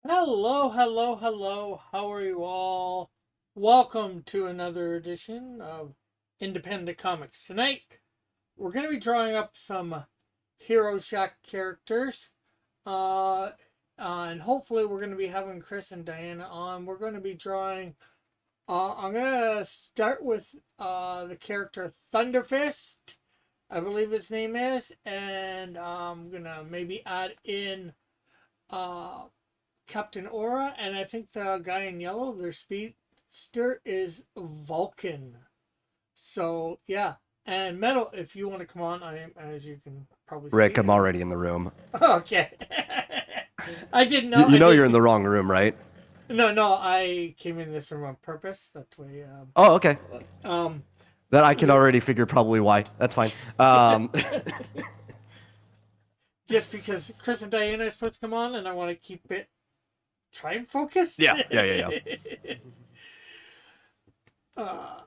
Hello, hello, hello. How are you all? Welcome to another edition of Independent Comics. Tonight, we're going to be drawing up some Heroshack characters. Uh, and hopefully, we're going to be having Chris and Diana on. We're going to be drawing. I'm going to start with the character Thunderfist, I believe his name is. And I'm going to maybe add in. Uh, Captain Aura, and I think the guy in yellow, their speedster, is Vulcan. So yeah, and Metal, if you want to come on, I am, as you can probably Rick, see. I'm already in the room. Okay. I didn't know. You know you're in the wrong room, right? No. I came in this room on purpose. That's why. Oh, okay. Um. Then I can already figure probably why. That's fine. Just because Chris and Diana are supposed to come on, and I want to keep it try and focus. Yeah. uh,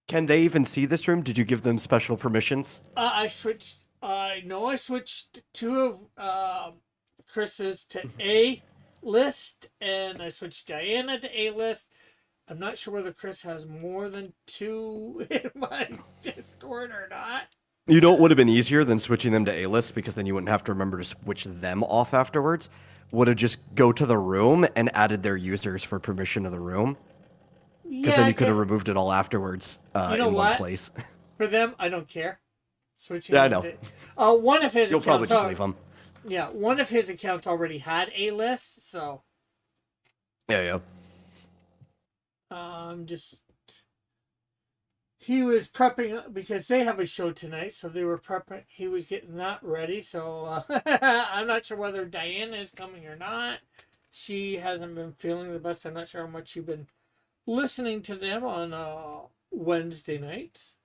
Can they even see this room? Did you give them special permissions? I switched. I know I switched two of Chris's to A list, and I switched Diana to A list. I'm not sure whether Chris has more than two in my Discord or not. You know what would have been easier than switching them to A-list, because then you wouldn't have to remember to switch them off afterwards? Would have just go to the room and added their users for permission of the room. Because then you could have removed it all afterwards in one place. For them, I don't care. Switching. Yeah, I know. One of his You'll probably just leave them. Yeah, one of his accounts already had a list, so. Yeah. Just. He was prepping because they have a show tonight, so they were prepping. He was getting that ready, so I'm not sure whether Diana is coming or not. She hasn't been feeling the best. I'm not sure how much you've been listening to them on Wednesday nights,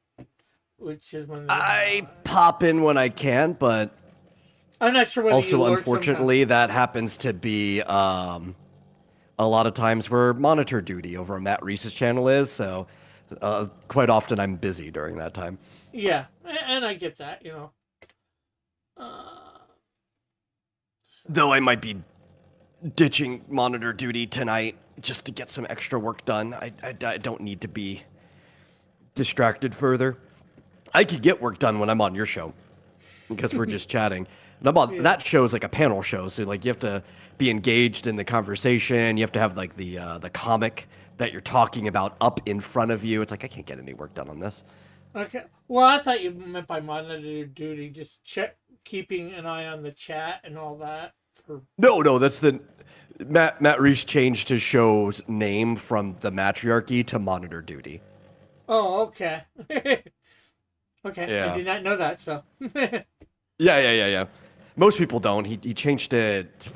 which is when I pop in when I can, but I'm not sure whether also, unfortunately, that happens to be a lot of times where monitor duty over on Matt Reese's channel is, so quite often I'm busy during that time. Yeah, and I get that, you know. Though I might be ditching monitor duty tonight just to get some extra work done. I don't need to be distracted further. I could get work done when I'm on your show because we're just chatting. And I'm on that show's like a panel show, so like you have to be engaged in the conversation. You have to have like the comic that you're talking about up in front of you. It's like I can't get any work done on this. Okay. Well, I thought you meant by monitor duty just keeping an eye on the chat and all that. No, that's the Matt Reese changed his show's name from the Matriarchy to Monitor Duty. Oh, okay. Okay, yeah. I did not know that, so. Yeah. Most people don't. He changed it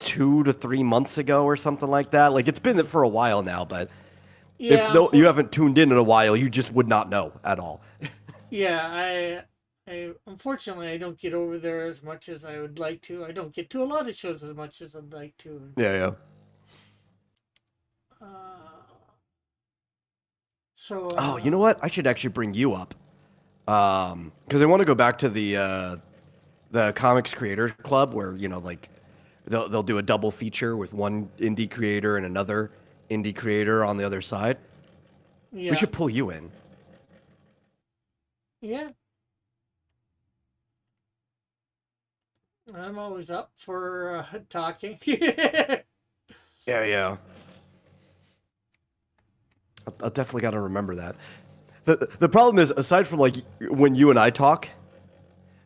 2 to 3 months ago or something like that. Like, it's been for a while now, but if you haven't tuned in a while, you just would not know at all. Yeah, I unfortunately I don't get over there as much as I would like to. I don't get to a lot of shows as much as I'd like to. Yeah. So. You know what? I should actually bring you up, because I want to go back to the Comics Creator Club where like they'll do a double feature with one indie creator and another indie creator on the other side. Yeah. We should pull you in. Yeah. I'm always up for talking. Yeah. I'll definitely got to remember that. The problem is, aside from like when you and I talk,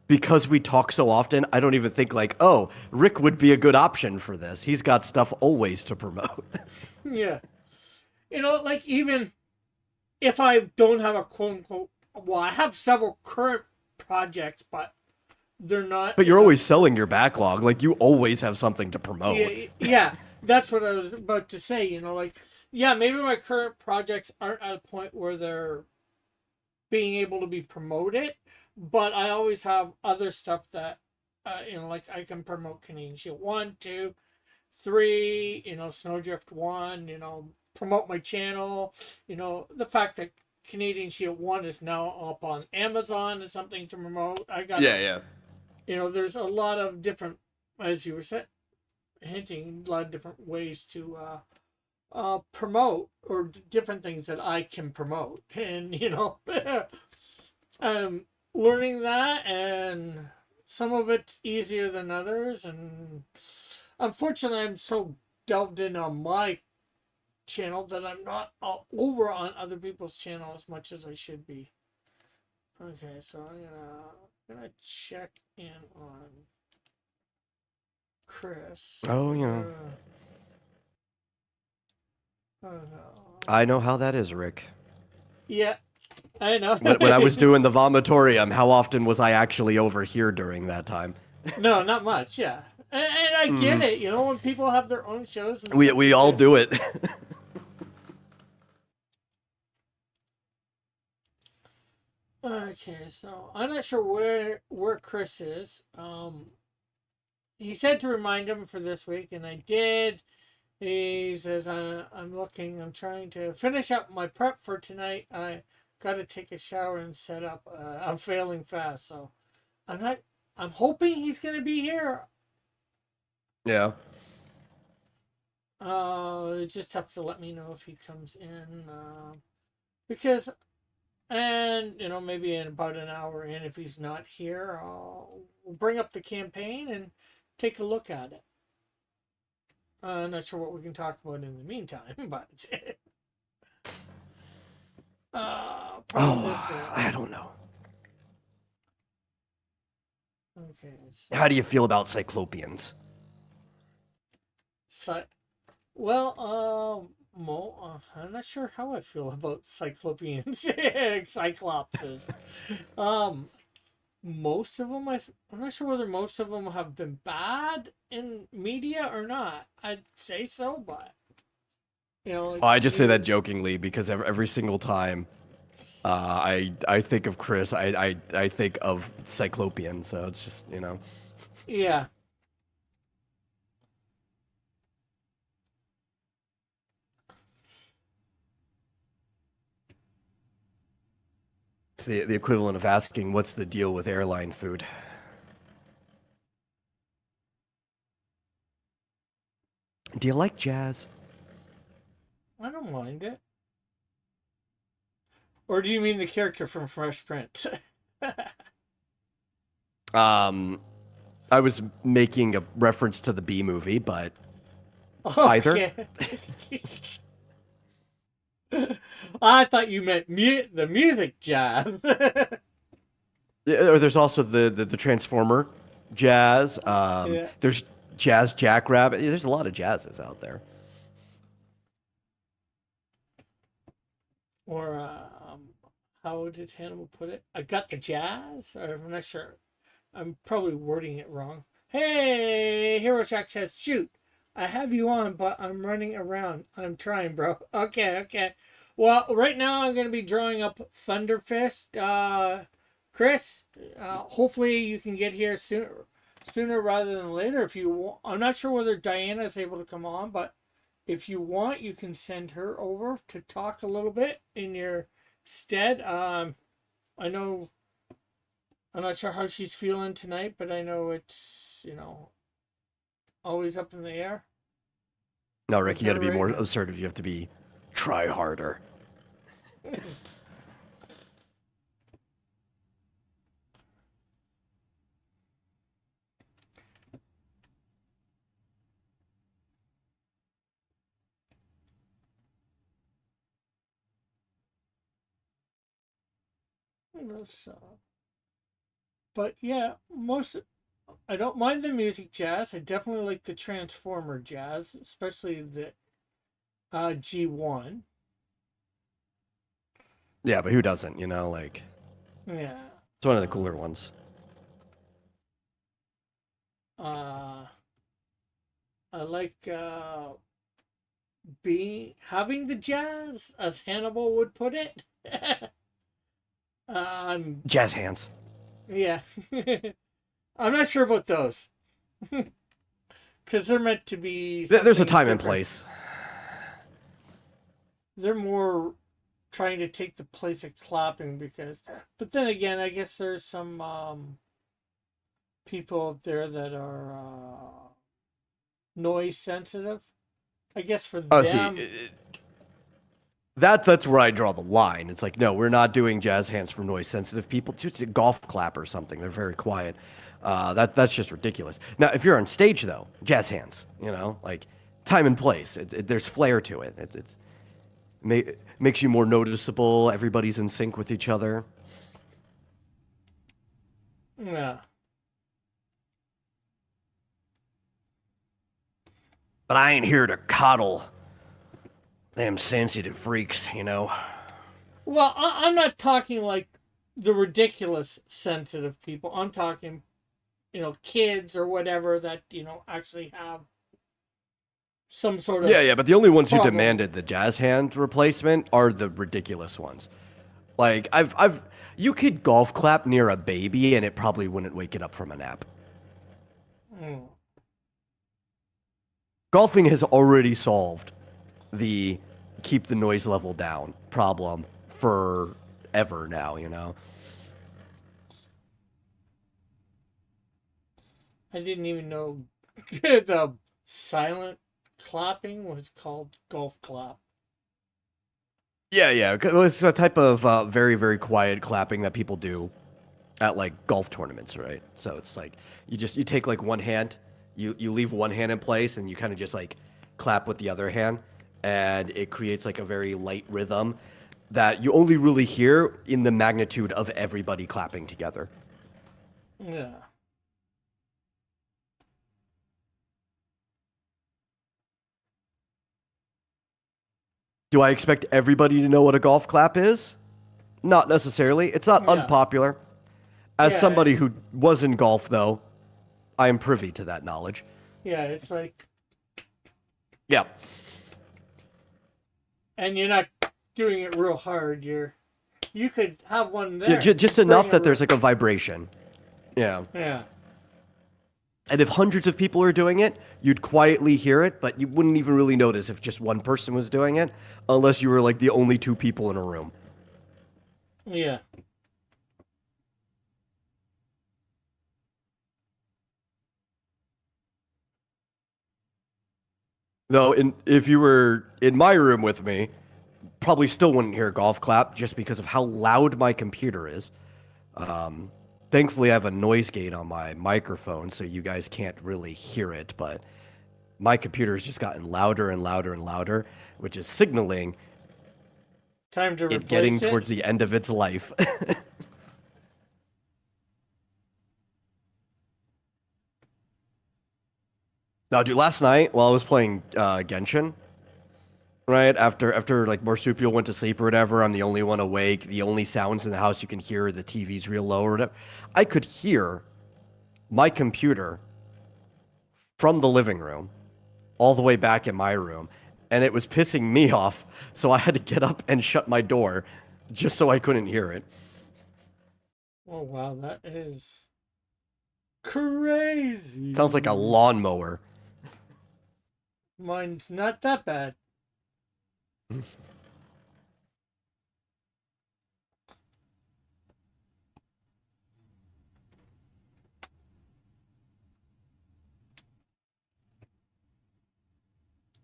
because we talk so often, I don't even think like, oh, Rick would be a good option for this. He's got stuff always to promote. Yeah. Like even if I don't have a quote unquote, well, I have several current projects, but they're not. But you're always selling your backlog. Like you always have something to promote. Yeah, that's what I was about to say. Maybe my current projects aren't at a point where they're being able to be promoted, but I always have other stuff that, like I can promote Canadian Shield 1, 2, 3, Snowdrift 1, promote my channel. The fact that Canadian Shield 1 is now up on Amazon is something to promote. I got Yeah. There's a lot of different as you were hinting, a lot of different ways to promote or different things that I can promote, and um, learning that, and some of it's easier than others, and unfortunately, I'm so delved in on my channel that I'm not all over on other people's channel as much as I should be. Okay, so I'm gonna check in on Chris. Oh, you know. I Okay. know how that is, Rick. Yeah, I know. When I was doing the vomitorium, how often was I actually over here during that time? No, not much. Yeah, and I get it. You know, when people have their own shows and stuff, We all do it. Okay, so I'm not sure where Chris is. He said to remind him for this week, and I did. He says, I'm looking. I'm trying to finish up my prep for tonight. I got to take a shower and set up. I'm failing fast, so I'm not. I'm hoping he's gonna be here. Yeah. It's just have to let me know if he comes in. Because, and maybe in about an hour in, if he's not here, we'll bring up the campaign and take a look at it. I'm not sure what we can talk about in the meantime, but I don't know. Okay. How do you feel about Cyclopeans? Well, I'm not sure how I feel about Cyclopeans, Cyclopses. Most of them, I'm not sure whether most of them have been bad in media or not. I'd say so, but I just say that jokingly because every single time I think of Chris, I think of Cyclopean, so it's just Yeah. It's the equivalent of asking what's the deal with airline food. Do you like jazz? I don't mind it. Or do you mean the character from Fresh Prince? I was making a reference to the B movie, but Okay. either. I thought you meant the music jazz. Or there's also the Transformer jazz. Yeah. There's Jazz Jackrabbit. There's a lot of jazzes out there. Or how did Hannibal put it? I got the jazz? Or I'm not sure. I'm probably wording it wrong. Hey, Heroshack says, shoot, I have you on, but I'm running around. I'm trying, bro. Okay. Well, right now I'm going to be drawing up Thunder Fist. Chris, hopefully you can get here sooner rather than later. If you want, I'm not sure whether Diana is able to come on, but if you want, you can send her over to talk a little bit in your stead. I know I'm not sure how she's feeling tonight, but I know it's, always up in the air. No, Rick, you got to be more assertive. You have to be try harder. But yeah, I don't mind the music jazz. I definitely like the Transformer jazz, especially the G1. Yeah, but who doesn't? Like Yeah. it's one of the cooler ones. I like having the jazz, as Hannibal would put it. Jazz hands. Yeah. I'm not sure about those. Because they're meant to be. There's a time and place. They're more trying to take the place of clapping but then again, I guess there's some people out there that are noise sensitive. I guess for See, them, that's where I draw the line. It's like, no, we're not doing jazz hands for noise sensitive people. Just a golf clap or something. They're very quiet. That's just ridiculous. Now, if you're on stage though, jazz hands, like time and place. There's flair to it. Makes you more noticeable. Everybody's in sync with each other. yeah. But I ain't here to coddle them sensitive freaks. Well, I'm not talking like the ridiculous sensitive people. I'm talking, kids or whatever that actually have some sort of Yeah, but the only ones who problem. demanded the jazz hand replacement are the ridiculous ones. Like you could golf clap near a baby and it probably wouldn't wake it up from a nap. Mm. Golfing has already solved the keep the noise level down problem forever now. I didn't even know the silent clapping was called golf clap. Yeah. It's a type of very, very quiet clapping that people do at like golf tournaments, right? So it's like you take like one hand, you leave one hand in place, and you kind of just like clap with the other hand, and it creates like a very light rhythm that you only really hear in the magnitude of everybody clapping together. Yeah. Do I expect everybody to know what a golf clap is? Not necessarily. It's not Yeah. unpopular. As Yeah. somebody who was in golf, though, I am privy to that knowledge. Yeah. It's like, Yeah. and you're not doing it real hard. You could have one there. Yeah, just enough that there's like a vibration. Yeah. Yeah. And if hundreds of people are doing it, you'd quietly hear it, but you wouldn't even really notice if just one person was doing it, unless you were like the only two people in a room. Yeah. Though, if you were in my room with me, probably still wouldn't hear a golf clap just because of how loud my computer is. Thankfully, I have a noise gate on my microphone, so you guys can't really hear it, but my computer's just gotten louder and louder and louder, which is signaling Time to it getting replace it. towards the end of its life. Now, dude, last night while I was playing Genshin, right after like marsupial went to sleep or whatever, I'm the only one awake. The only sounds in the house you can hear are the TV's real low or whatever. I could hear my computer from the living room all the way back in my room, and it was pissing me off. So I had to get up and shut my door just so I couldn't hear it. Oh wow, that is crazy. Sounds like a lawnmower. Mine's not that bad.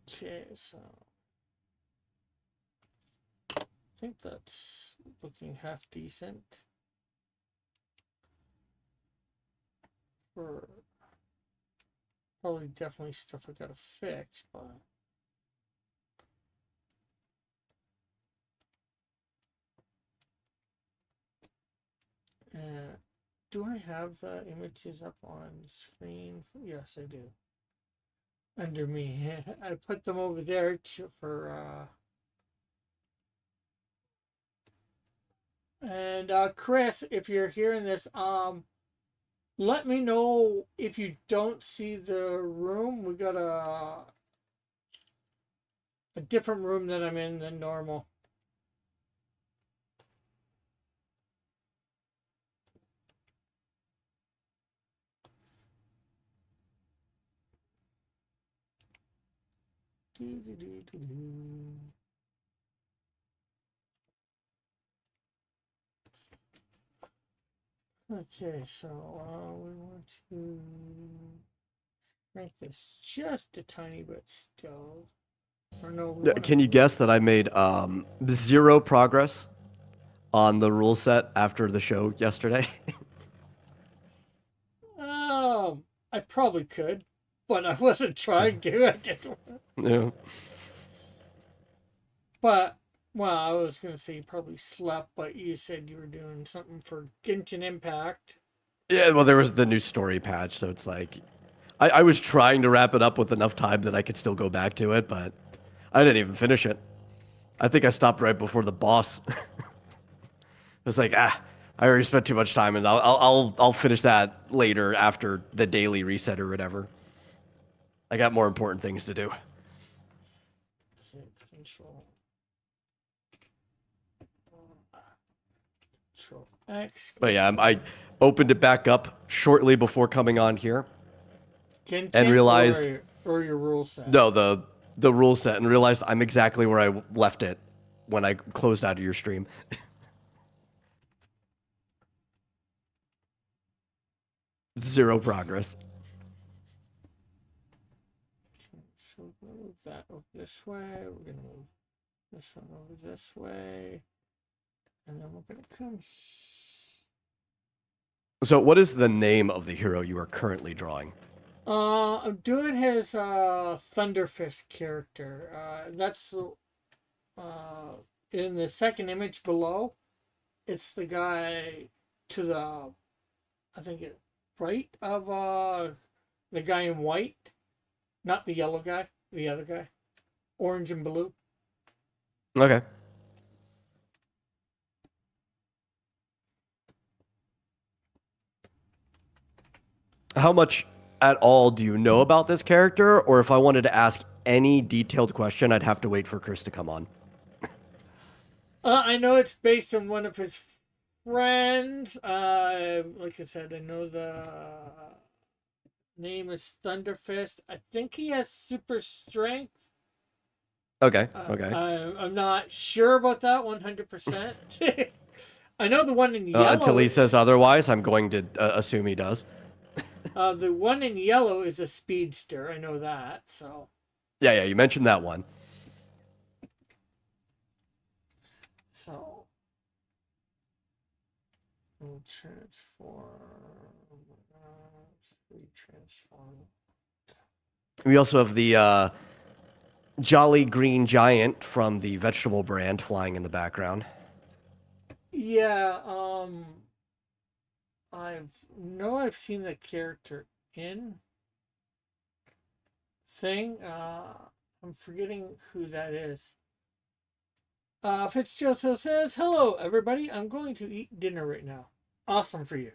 Okay, so I think that's looking half decent for probably definitely stuff I gotta fix, but do I have the images up on screen? Yes, I do. Under me, I put them over there for and Chris, if you're hearing this, let me know if you don't see the room. We got a different room that I'm in than normal. Okay, so we want to make this just a tiny bit still. Or no, we want Can you to. guess that I made zero progress on the rule set after the show yesterday? I probably could, but I wasn't trying to. I didn't. Yeah. But well, I was gonna say you probably slept, but you said you were doing something for Genshin Impact. Yeah, well, there was the new story patch, so it's like I was trying to wrap it up with enough time that I could still go back to it, but I didn't even finish it. I think I stopped right before the boss. It's like, I already spent too much time, and I'll finish that later after the daily reset or whatever. I got more important things to do. Okay, Control X. But yeah, I opened it back up shortly before coming on here and Genshin realized or your rule set. no the rule set and realized I'm exactly where I left it when I closed out of your stream. Zero progress. Okay, so we'll move that over this way. We're gonna move this one over this way, and then we're gonna come. So, what is the name of the hero you are currently drawing? I'm doing his Thunderfist character. That's the in the second image below. It's the guy to the, I think it right of the guy in white, not the yellow guy, the other guy, orange and blue. Okay. How much at all do you know about this character? Or if I wanted to ask any detailed question, I'd have to wait for Chris to come on. I know it's based on one of his friends. Like I said, I know the name is Thunderfist. I think he has super strength. Okay. Okay. I'm not sure about that 100%. I know the one in Until yellow. he says otherwise, I'm going to assume he does. The one in yellow is a speedster. I know that. So. Yeah, yeah, you mentioned that one. So. We'll transform. Transform. We also have the Jolly Green Giant from the vegetable brand flying in the background. Yeah. I've seen the character in thing. I'm forgetting who that is. Fitzjoseph says, "Hello, everybody. I'm going to eat dinner right now. Awesome for you."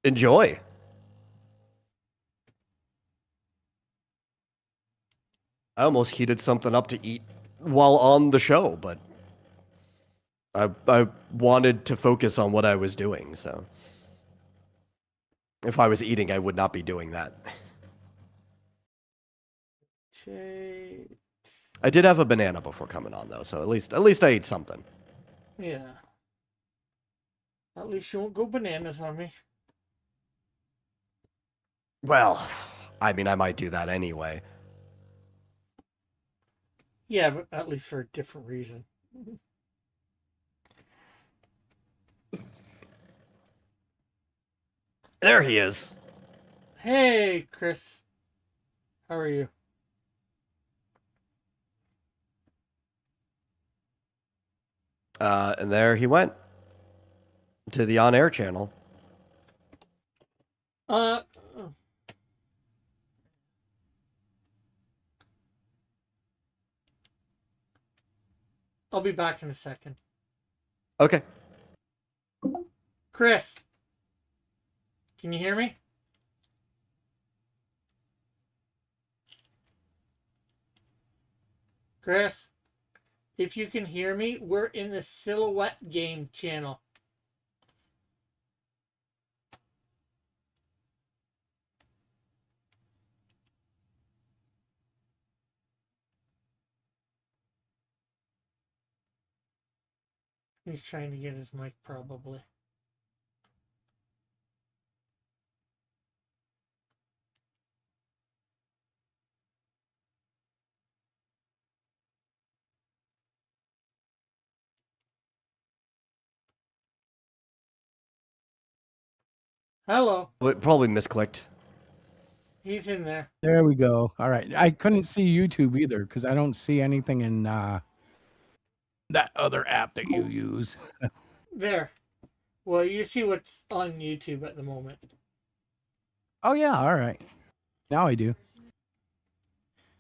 Enjoy. I almost heated something up to eat while on the show, but I wanted to focus on what I was doing, so if I was eating, I would not be doing that. I did have a banana before coming on though, so at least I ate something. Yeah. At least you won't go bananas on me. Well, I mean, I might do that anyway. Yeah, but at least for a different reason. There he is. Hey, Chris. How are you? And there he went to the on-air channel. Uh, I'll be back in a second. Okay. Chris, can you hear me? Chris, if you can hear me, we're in the Silhouette Game channel. He's trying to get his mic, probably. Hello. It probably misclicked. He's in there. There we go. All right. I couldn't see YouTube either because I don't see anything in that other app that you use. There. Well, you see what's on YouTube at the moment. Oh, yeah. All right. Now I do.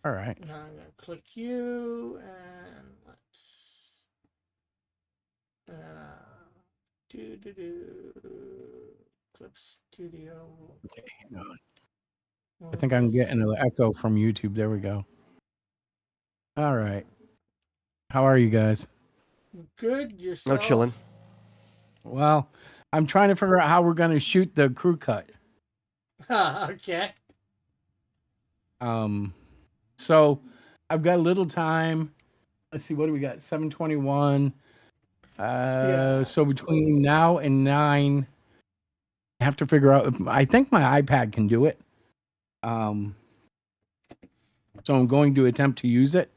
All right. Now I'm going to click you and let's. Do. Clip Studio. Okay. Hang on. I think I'm getting an echo from YouTube. There we go. All right. How are you guys? Good. No Yourself? chilling. Well, I'm trying to figure out how we're going to shoot the crew cut. Okay. So I've got a little time. Let's see, what do we got? 7:21. Yeah. So between now and 9, I have to figure out. I think my iPad can do it. So I'm going to attempt to use it.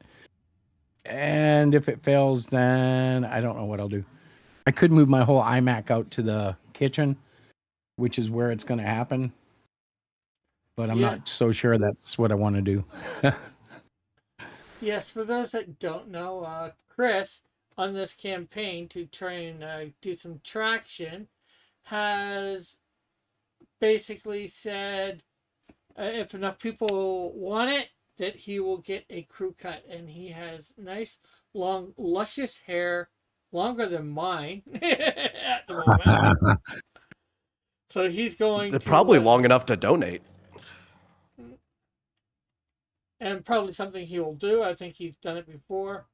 And if it fails, then I don't know what I'll do. I could move my whole iMac out to the kitchen, which is where it's going to happen. But I'm not so sure that's what I want to do. Yes, for those that don't know, Chris, on this campaign to try and do some traction, has basically said if enough people want it, that he will get a crew cut. And he has nice, long, luscious hair, longer than mine at the moment. So he's going to. Probably long enough to donate. And probably something he will do. I think he's done it before.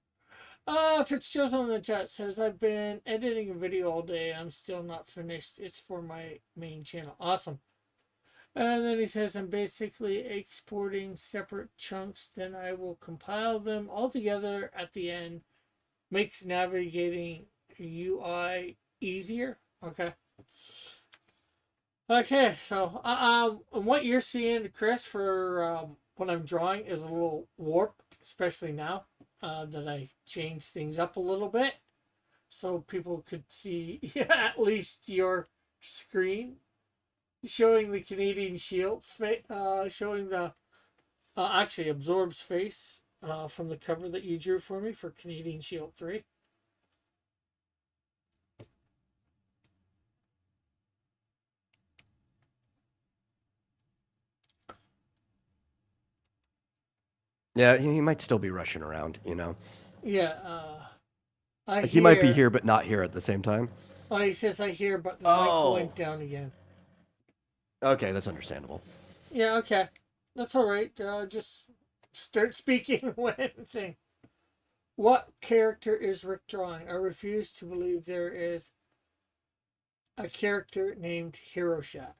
Fitzgerald on the chat says, I've been editing a video all day. I'm still not finished. It's for my main channel. Awesome. And then he says, I'm basically exporting separate chunks. Then I will compile them all together at the end. Makes navigating UI easier. Okay. Okay, so what you're seeing, Chris, for what I'm drawing is a little warped, especially now that I changed things up a little bit, so people could see at least your screen, showing the Canadian Shield's face, showing the actually Absorb's face from the cover that you drew for me for Canadian Shield 3. Yeah, he might still be rushing around, you know. Yeah, he might be here but not here at the same time. Oh, he says I hear, but the mic went down again. Okay, that's understandable. Yeah, okay. That's all right. Just start speaking when thing. What character is Rick drawing? I refuse to believe there is a character named Heroshack.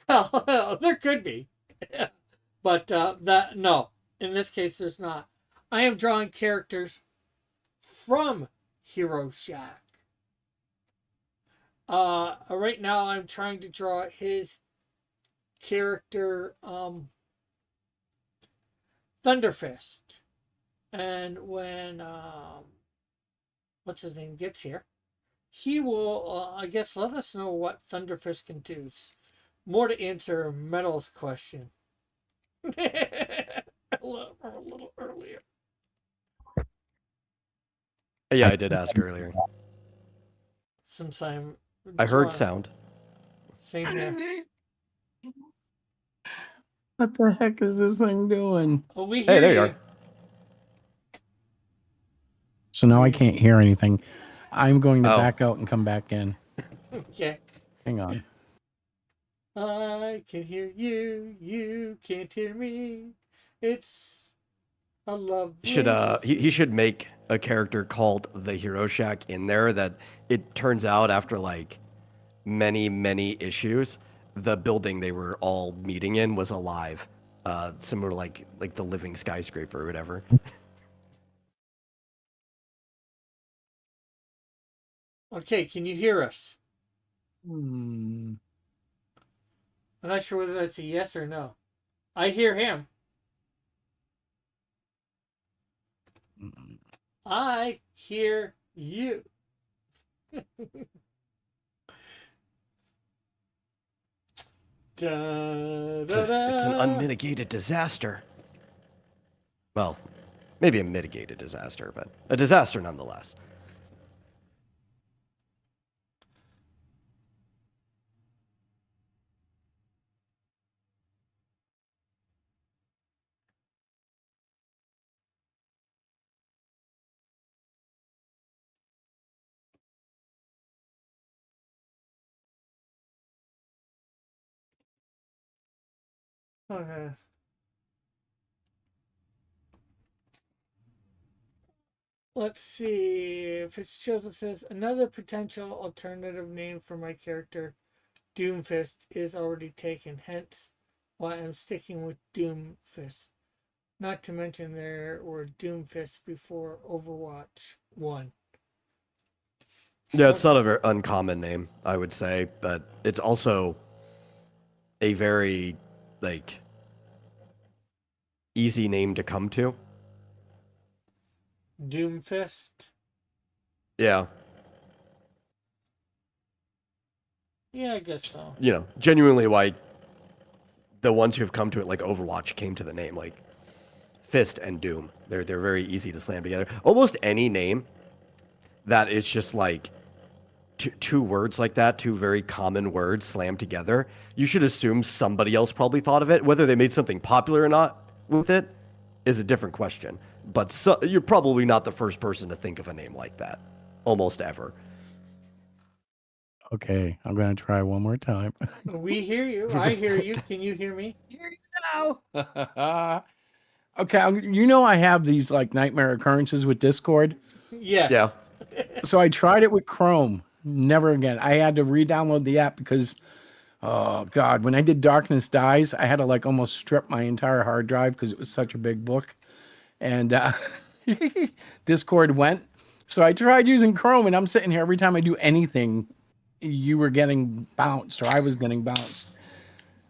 Well, there could be. But that no. In this case there's not. I am drawing characters from Heroshack. Right now I'm trying to draw his character Thunderfist. And when what's his name gets here, he will I guess let us know what Thunderfist can do. More to answer Metal's question. A little earlier. Yeah, I did ask earlier. Since I'm I heard sound. Same here. What the heck is this thing doing? Oh, we hear Hey, there you. you are. So now I can't hear anything. I'm going to back out and come back in. Okay. Hang on. I can hear you. You can't hear me. It's a love. He should make a character called the Heroshack in there that it turns out after like many issues, the building they were all meeting in was alive. Similar to like the living skyscraper or whatever. Okay, can you hear us? Hmm. I'm not sure whether that's a yes or no. I hear him. I hear you. Da, It's, da, it's an da. unmitigated disaster. Well, maybe a mitigated disaster, but a disaster nonetheless. Okay. Let's see. Fitzjoseph says another potential alternative name for my character, Doomfist, is already taken. Hence, why I'm sticking with Doomfist. Not to mention there were Doomfists before Overwatch 1. Yeah, it's not a very uncommon name, I would say, but it's also a very, like, easy name to come to. Doomfist? Yeah. Yeah, I guess so. You know, genuinely why the ones who've come to it, like Overwatch, came to the name, like Fist and Doom. They're very easy to slam together. Almost any name that is just like two words like that, two very common words slammed together, you should assume somebody else probably thought of it. Whether they made something popular or not with it is a different question. But you're probably not the first person to think of a name like that, almost ever. Okay, I'm going to try one more time. We hear you. I hear you. Can you hear me? Hear you now. Okay, I have these like nightmare occurrences with Discord. Yes. Yeah. So I tried it with Chrome. Never again. I had to re-download the app because, oh God, when I did Darkness Dies, I had to like almost strip my entire hard drive because it was such a big book. And Discord went. So I tried using Chrome, and I'm sitting here every time I do anything, you were getting bounced, or I was getting bounced.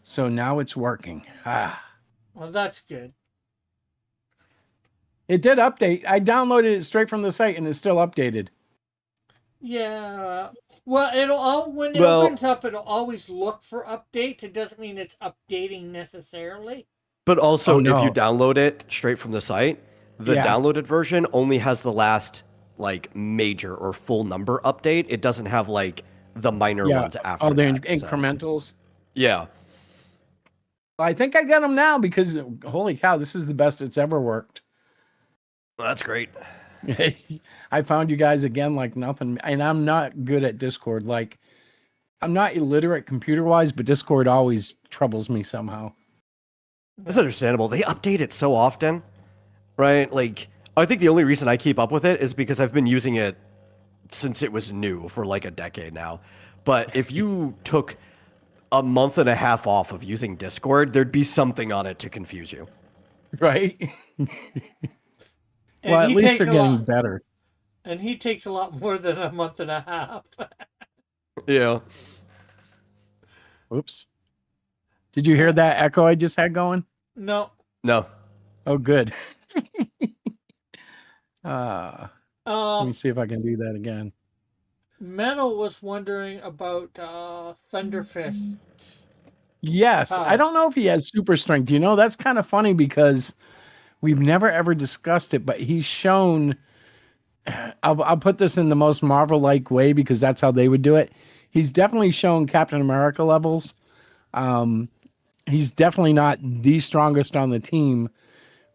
So now it's working. Well, that's good. It did update. I downloaded it straight from the site, and it's still updated. Yeah. Well, when it Well- opens up, it'll always look for updates. It doesn't mean it's updating necessarily. But also, Oh, no. if you download it straight from the site, the Yeah. downloaded version only has the last like major or full number update. It doesn't have like the minor ones after Oh, they're that. So, incrementals. yeah. I think I got them now because holy cow, this is the best it's ever worked. Well, that's great. I found you guys again like nothing, and I'm not good at Discord. Like, I'm not illiterate computer wise, but Discord always troubles me somehow. That's understandable. They update it so often, right? Like, I think the only reason I keep up with it is because I've been using it since it was new for like a decade now. But if you took a month and a half off of using Discord, there'd be something on it to confuse you. Right? And Well, at he least takes they're a getting lot, better. and he takes a lot more than a month and a half. Yeah. Oops. Did you hear that echo I just had going? No. No. Oh, good. Let me see if I can do that again. Metal was wondering about Thunderfist. Yes, I don't know if he has super strength. You know, that's kind of funny because we've never ever discussed it, but he's shown. I'll put this in the most Marvel-like way because that's how they would do it. He's definitely shown Captain America levels. He's definitely not the strongest on the team,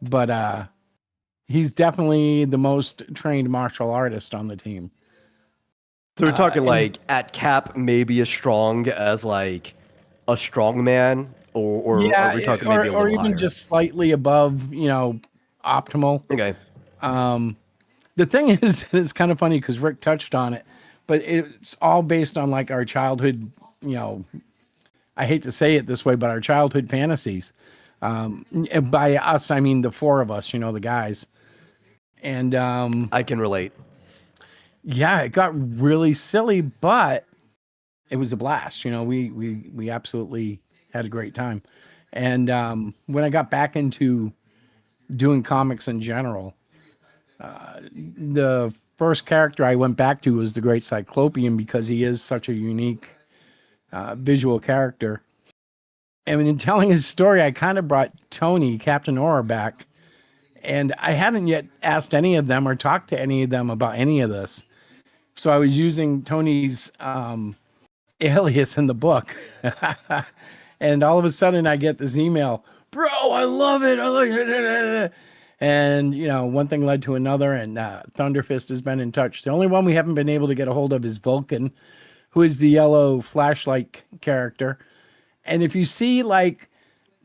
but he's definitely the most trained martial artist on the team. So we're talking and- like at cap, maybe as strong as like a strong man, or are we talking maybe a little or even higher? just slightly above, optimal. Okay. The thing is, it's kind of funny because Rick touched on it, but it's all based on like our childhood, I hate to say it this way, but our childhood fantasies. And by us, I mean the four of us, the guys. And I can relate. yeah, it got really silly, but it was a blast. We absolutely had a great time. And when I got back into doing comics in general, the first character I went back to was the Great Cyclopean because he is such a unique visual character. And in telling his story, I kind of brought Tony, Captain Aura, back. And I hadn't yet asked any of them or talked to any of them about any of this. So I was using Tony's alias in the book. And all of a sudden I get this email, bro, I love it. I like it. And, one thing led to another, and Thunderfist has been in touch. The only one we haven't been able to get a hold of is Vulcan, who is the yellow flashlight character. And if you see, like,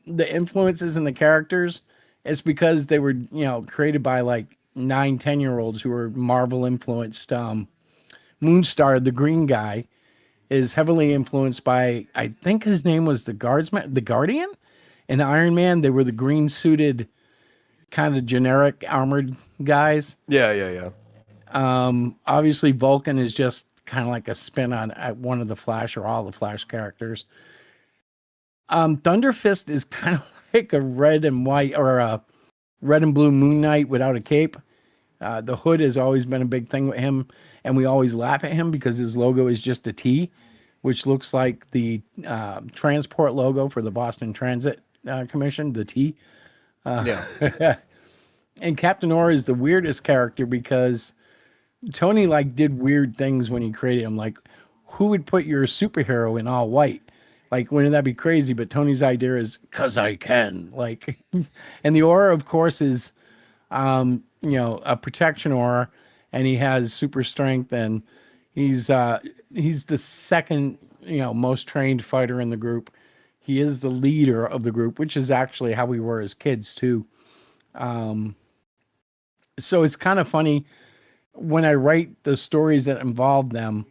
the influences in the characters, it's because they were, created by, like, 9-10-year-olds who were Marvel-influenced. Moonstar, the green guy, is heavily influenced by, I think his name was the Guardian? In Iron Man, they were the green-suited, kind of generic armored guys. Yeah. Obviously, Vulcan is just kind of like a spin on one of the Flash or all the Flash characters. Thunderfist is kind of like a red and white or a red and blue Moon Knight without a cape. The hood has always been a big thing with him, and we always laugh at him because his logo is just a T, which looks like the transport logo for the Boston Transit Commission, the T. Yeah. And Captain Aura is the weirdest character because Tony did weird things when he created him. Like, who would put your superhero in all white? Like, wouldn't that be crazy? But Tony's idea is, 'cause I can. Like, and the aura, of course, is, a protection aura, and he has super strength, and he's the second, most trained fighter in the group. He is the leader of the group, which is actually how we were as kids too. So it's kind of funny when I write the stories that involve them.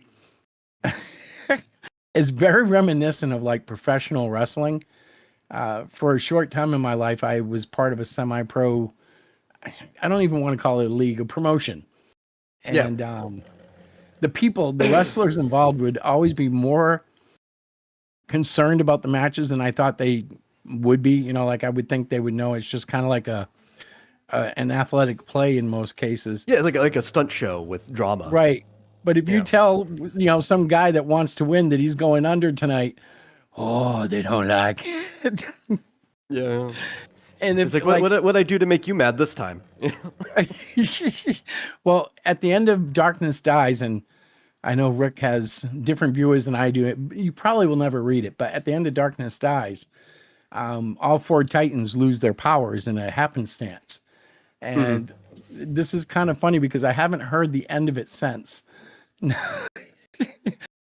It's very reminiscent of like professional wrestling. For a short time in my life, I was part of a semi-pro. I don't even want to call it a league, a promotion. And the wrestlers involved would always be more concerned about the matches than I thought they would be. Like I would think they would know it's just kind of like an athletic play in most cases. Yeah, it's like a stunt show with drama. Right. But if you tell, some guy that wants to win that he's going under tonight, they don't like it. Yeah. And if, it's like, what'd I do to make you mad this time? Well, at the end of Darkness Dies, and I know Rick has different viewers than I do, you probably will never read it, but at the end of Darkness Dies, all 4 Titans lose their powers in a happenstance. And this is kind of funny because I haven't heard the end of it since.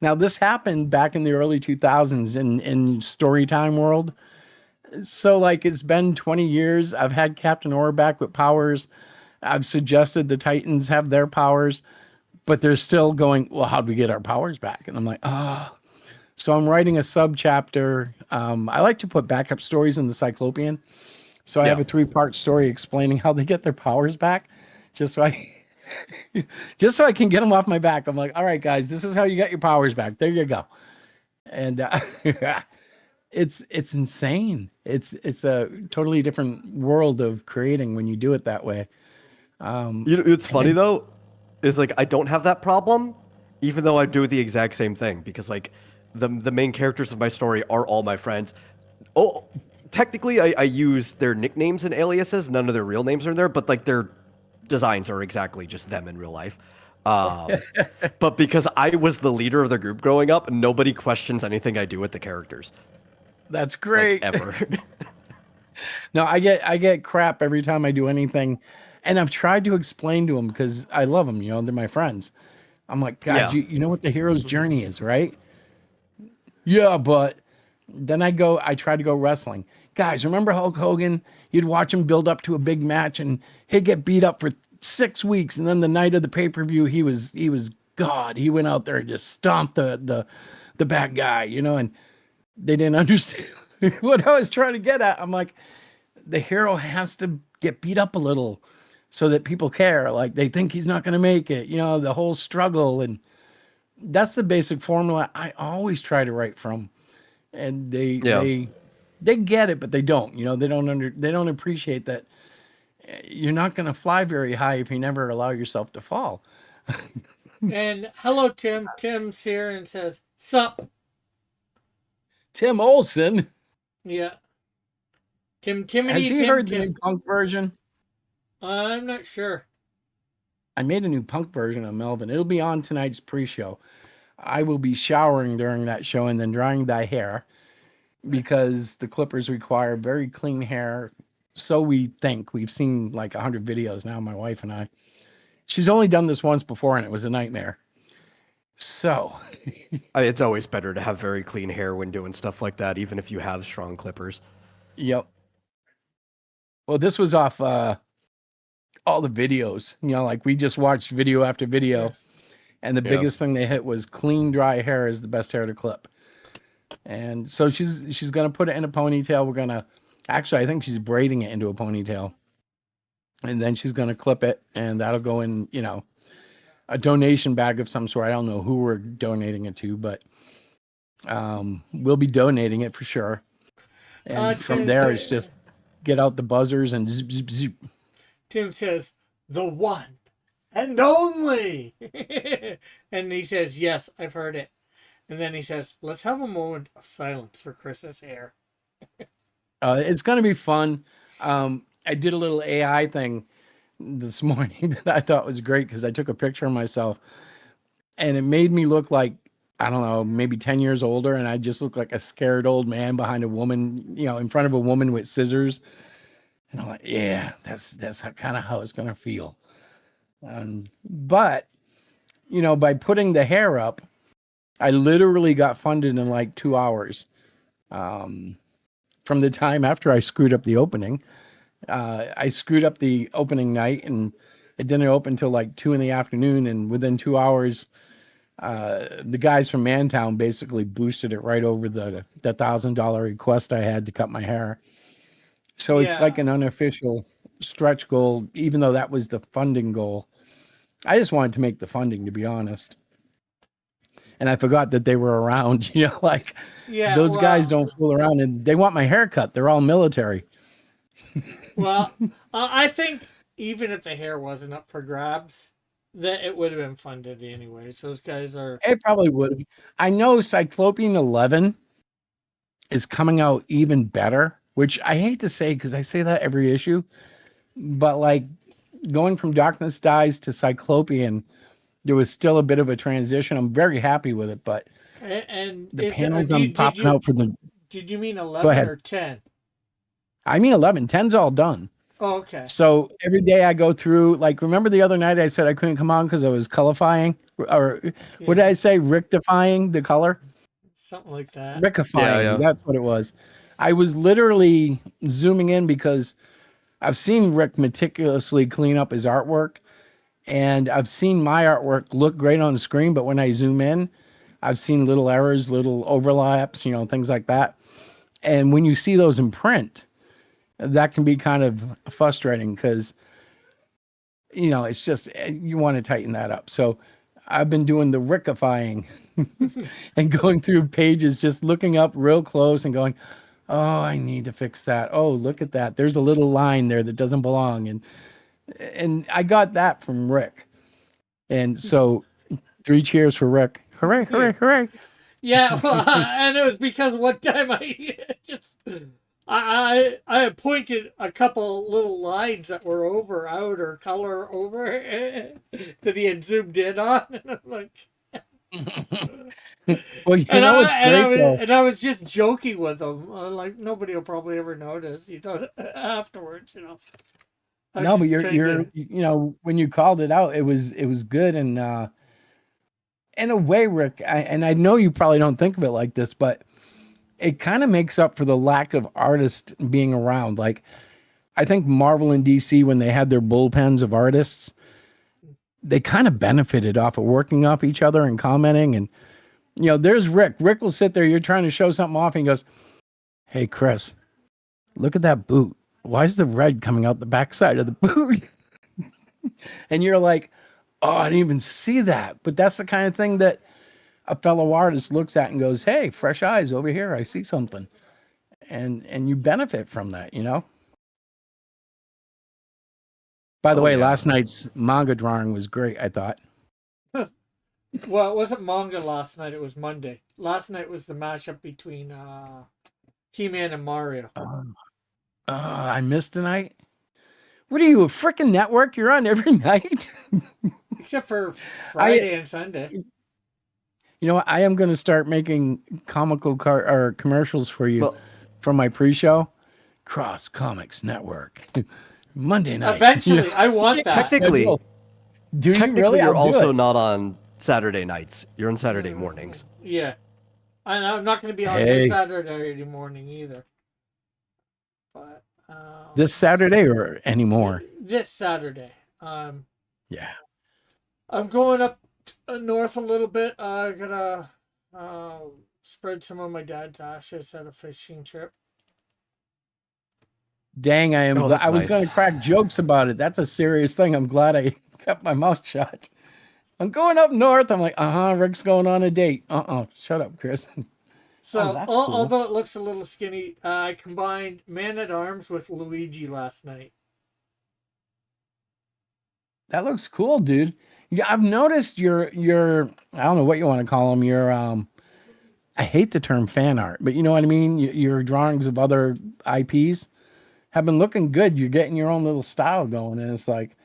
Now, this happened back in the early 2000s in Storytime world. So, like, it's been 20 years. I've had Captain Aura back with powers. I've suggested the Titans have their powers, but they're still going, well, how'd we get our powers back? And I'm like, So I'm writing a sub-chapter. I like to put backup stories in the Cyclopean. So I have a 3-part story explaining how they get their powers back, just so I can get them off my back. I'm like, all right, guys, this is how you get your powers back. There you go. And it's insane. It's a totally different world of creating when you do it that way. It's funny though, is like I don't have that problem, even though I do the exact same thing because like the main characters of my story are all my friends. Oh, technically I use their nicknames and aliases. None of their real names are there, but like their designs are exactly just them in real life. But because I was the leader of the group growing up, nobody questions anything I do with the characters. That's great. Like, ever. No, I get crap every time I do anything. And I've tried to explain to them because I love them, they're my friends. I'm like, guys, you know what the hero's journey is, right? Yeah, but then I try to go wrestling. Guys, remember Hulk Hogan? You'd watch him build up to a big match and he'd get beat up for 6 weeks. And then the night of the pay-per-view, he was God. He went out there and just stomped the bad guy, and they didn't understand what I was trying to get at. I'm like, the hero has to get beat up a little so that people care. Like they think he's not going to make it, the whole struggle. And that's the basic formula I always try to write from. And they get it, but they don't, they don't appreciate that you're not going to fly very high if you never allow yourself to fall. And hello, Tim. Tim's here and says, sup. Tim Olson. Yeah. Has Timothy he Tim heard the new Tim. punk version? I'm not sure. I made a new punk version of Melvin. It'll be on tonight's pre-show. I will be showering during that show and then drying thy hair because the clippers require very clean hair. So we think. We've seen like 100 videos now, my wife and I. She's only done this once before and it was a nightmare. So, It's always better to have very clean hair when doing stuff like that, even if you have strong clippers. yep. Well, this was off all the videos. Like we just watched video after video. Yeah. And the biggest thing they hit was clean, dry hair is the best hair to clip. And so she's gonna put it in a ponytail. We're gonna actually, I think she's braiding it into a ponytail, and then she's gonna clip it, and that'll go in, a donation bag of some sort. I don't know who we're donating it to, but we'll be donating it for sure. And from there, it's just get out the buzzers and zip, zip, zip. Tim says, "The one and only," and he says, "Yes, I've heard it." And then he says, "Let's have a moment of silence for Chris's hair." It's going to be fun. I did a little AI thing this morning that I thought was great because I took a picture of myself and it made me look like, I don't know, maybe 10 years older. And I just look like a scared old man behind a woman, in front of a woman with scissors. And I'm like, yeah, that's kind of how it's going to feel. But, by putting the hair up, I literally got funded in like 2 hours. From the time after I screwed up the opening. I screwed up the opening night and it didn't open until like 2 p.m. And within 2 hours, the guys from Mantown basically boosted it right over the $1,000 request I had to cut my hair. So it's like an unofficial stretch goal, even though that was the funding goal. I just wanted to make the funding, to be honest. And I forgot that they were around, those guys don't fool around and they want my haircut. They're all military. Well, I think even if the hair wasn't up for grabs, that it would have been funded anyways. Those guys are. It probably would have. I know Cyclopean 11 is coming out even better, which I hate to say because I say that every issue, but like going from Darkness Dies to Cyclopean, there was still a bit of a transition. I'm very happy with it, but And the panels I'm popping out for the. Did you mean 11 or 10? I mean 11. 10's all done. Oh, okay. So every day I go through, like, remember the other night I said I couldn't come on because I was colorifying? Or what did I say? Rectifying the color? Something like that. Rickifying. Yeah. That's what it was. I was literally zooming in because I've seen Rick meticulously clean up his artwork. And I've seen my artwork look great on the screen, but when I zoom in, I've seen little errors, little overlaps, things like that. And when you see those in print, that can be kind of frustrating because, it's just, you want to tighten that up. So I've been doing the Rickifying and going through pages, just looking up real close and going, oh, I need to fix that. Oh, look at that. There's a little line there that doesn't belong. And I got that from Rick. And so 3 cheers for Rick. Hooray, hooray, hooray. Yeah, well, and it was because one time I pointed a couple little lines that were out or color over that he had zoomed in on. And I'm like, well, what's great though. And I was just joking with him. Like, nobody will probably ever notice, afterwards, No, but you're when you called it out, it was good. And in a way, Rick, and I know you probably don't think of it like this, but it kind of makes up for the lack of artists being around. Like, I think Marvel and DC, when they had their bullpens of artists, they kind of benefited off of working off each other and commenting. And, there's Rick. Rick will sit there. You're trying to show something off and he goes, hey, Chris, look at that boot. Why is the red coming out the backside of the boot? And you're like, oh, I didn't even see that. But that's the kind of thing that a fellow artist looks at and goes, hey, fresh eyes over here. I see something. And you benefit from that, By the way, last night's manga drawing was great, I thought. Well, it wasn't manga last night. It was Monday. Last night was the mashup between He-Man and Mario. I missed tonight. What are you, a freaking network? You're on every night. Except for Friday and Sunday. You know what? I am going to start making comical or commercials for you Well, from my pre-show. Cross Comics Network. Monday night. Eventually, I want that. technically, Do you technically, really? you're I'll do also it. not on Saturday nights. You're on Saturday mornings. Yeah. And I'm not going to be on Hey. this Saturday morning either. But This Saturday or anymore? this Saturday. Yeah. I'm going up north a little bit. I gotta spread some of my dad's ashes at a fishing trip. Dang, I am. Oh, that's I was nice. going to crack jokes about it. That's a serious thing. I'm glad I kept my mouth shut. I'm going up north. I'm like, Rick's going on a date. Shut up, Chris. So, that's cool. although it looks a little skinny, I combined Man-at-Arms with Luigi last night. That looks cool, dude. Yeah, I've noticed your I don't know what you want to call them. Your I hate the term fan art, but you know what I mean. Your drawings of other IPs have been looking good. You're getting your own little style going, and it's like,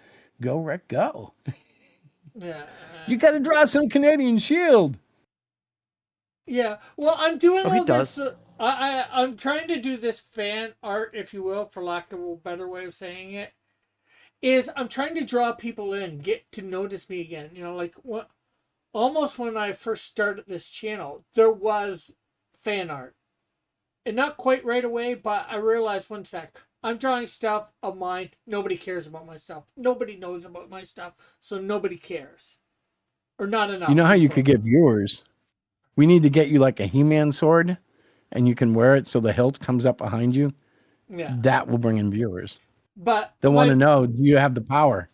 go Rick, go. Yeah. You got to draw some Canadian Shield. Yeah. Well, I'm doing he all this. does. I'm trying to do this fan art, if you will, for lack of a better way of saying it. Is I'm trying to draw people in, get to notice me again. You know, like what? Almost when I first started this channel, there was fan art, and not quite right away, but I realized one sec. I'm drawing stuff of mine. Nobody cares about my stuff. Nobody knows about my stuff, so nobody cares, or not enough. You know how you could get viewers? We need to get you like a He-Man sword, and you can wear it so the hilt comes up behind you. Yeah. That will bring in viewers. But They'll want to know, do you have the power?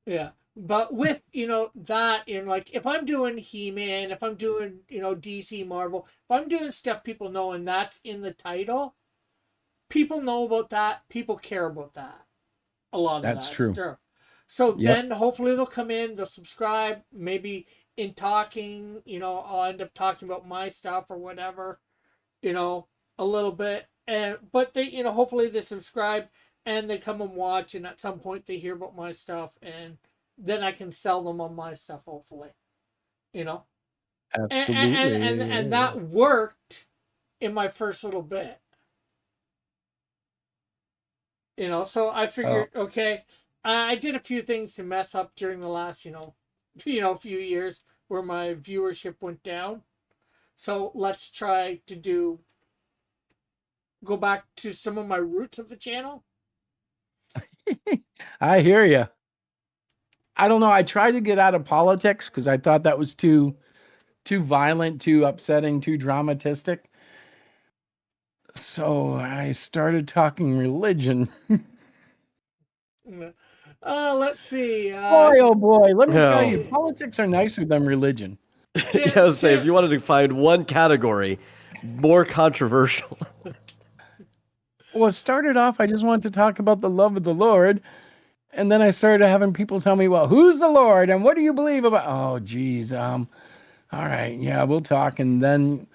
Yeah. But with, that in like if I'm doing He-Man, if I'm doing, DC Marvel, if I'm doing stuff people know and that's in the title, people know about that, people care about that. A lot of That's that true. stuff. So Yep. then hopefully they'll come in, they'll subscribe, maybe in talking, I'll end up talking about my stuff or whatever, a little bit. But they, hopefully they subscribe and they come and watch, and at some point they hear about my stuff, and then I can sell them on my stuff, hopefully. Absolutely. And that worked in my first little bit. So I figured, okay, I did a few things to mess up during the last, few years where my viewership went down. So let's try to go back to some of my roots of the channel. I hear you. I don't know. I tried to get out of politics because I thought that was too violent, too upsetting, too dramatistic. So I started talking religion. Let's see. Boy, oh boy. Let me tell you, No. politics are nicer than religion. Yeah, I was saying, if you wanted to find one category more controversial. Well, it started off, I just wanted to talk about the love of the Lord. And then I started having people tell me, well, who's the Lord? And what do you believe about? Oh, geez. All right. Yeah, we'll talk. And then,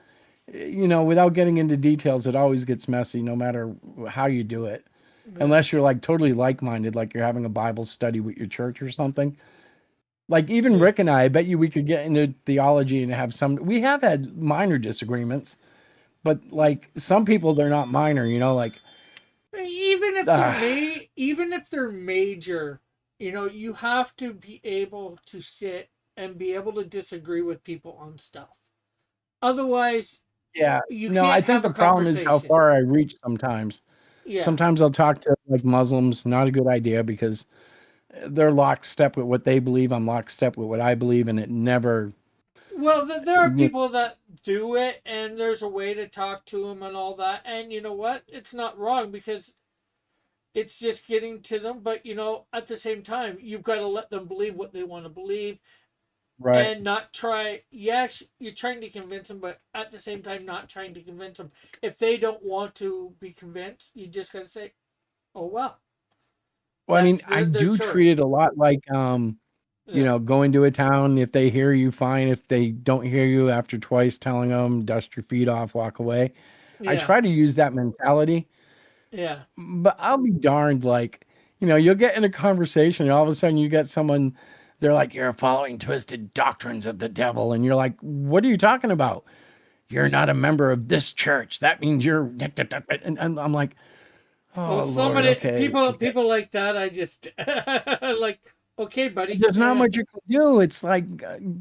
without getting into details, it always gets messy no matter how you do it. Yeah. Unless you're like totally like-minded, like you're having a Bible study with your church or something. Like even Rick and I bet you we could get into theology and have we have had minor disagreements, but like some people, they're not minor, like. Even if they're major, you have to be able to sit and be able to disagree with people on stuff. Otherwise, yeah, I think the problem is how far I reach sometimes. Yeah. Sometimes I'll talk to like Muslims, not a good idea because they're lockstep with what they believe. I'm lockstep with what I believe, and it never. Well, there are people that do it, and there's a way to talk to them and all that. And you know what? It's not wrong because it's just getting to them. But, at the same time, you've got to let them believe what they want to believe. Right. And not try. Yes, you're trying to convince them, but at the same time, not trying to convince them. If they don't want to be convinced, you just got to say, oh, well. Well, I mean, I do treat it a lot like, going to a town. If they hear you, fine. If they don't hear you after twice telling them, dust your feet off, walk away. I Yeah. try to use that mentality, Yeah. but I'll be darned. Like, you'll get in a conversation and all of a sudden you get someone, they're like, you're following twisted doctrines of the devil. And you're like, what are you talking about? You're not a member of this church. That means you're, and I'm like, Well, oh Lord, somebody, okay. people like that, I just like, okay, buddy. There's not much you can do. It's like,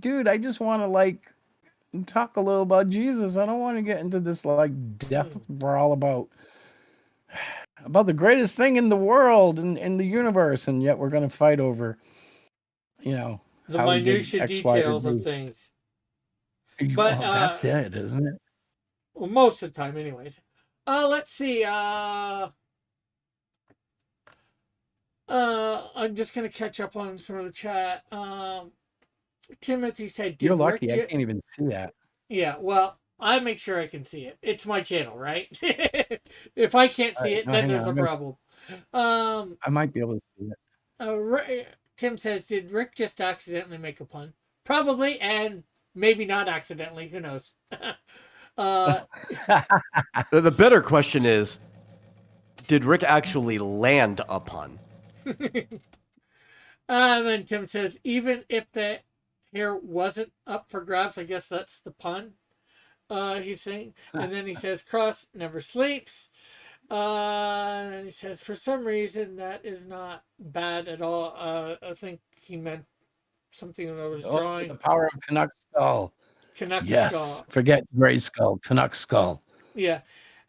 dude, I just want to like talk a little about Jesus. I don't want to get into this like death brawl about the greatest thing in the world and in the universe, and yet we're going to fight over, The how he did minutia X, Y, or details of Z. things. But Well, that's it, isn't it? well, most of the time, anyways. Let's see. I'm just gonna catch up on some of the chat. Timothy said, You're "Did Rick?" lucky. I can't even see that. Yeah. Well, I make sure I can see it. It's my channel, right? If I can't All see right, it, no, then hang there's on. a problem. Um, I might be able to see it. Tim says, "Did Rick just accidentally make a pun? Probably, and maybe not accidentally. Who knows?" The better question is, did Rick actually land a pun? And then Tim says, even if the hair wasn't up for grabs, I guess that's the pun. He's saying, and then he says, Cross never sleeps. And he says, for some reason, that is not bad at all. I think he meant something that I was drawing. The power of Canuck Skull. Canuck Yes. Skull. Forget Gray Skull. Canuck Skull. Yeah.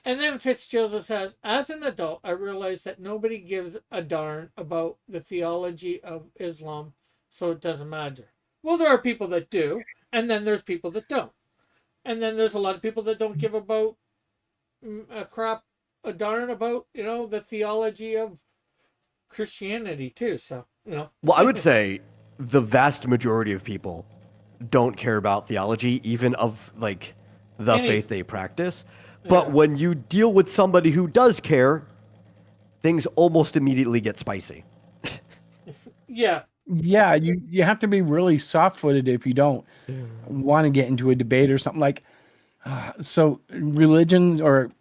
And then Fitzjoseph says, as an adult, I realized that nobody gives a darn about the theology of Islam, so it doesn't matter. Well, there are people that do, and then there's people that don't. And then there's a lot of people that don't give about a darn about, the theology of Christianity too. So, Well, I would say the vast majority of people don't care about theology, even of like the faith they practice. But when you deal with somebody who does care, things almost immediately get spicy. Yeah. Yeah, you have to be really soft-footed if you don't want to get into a debate or something like. So religions or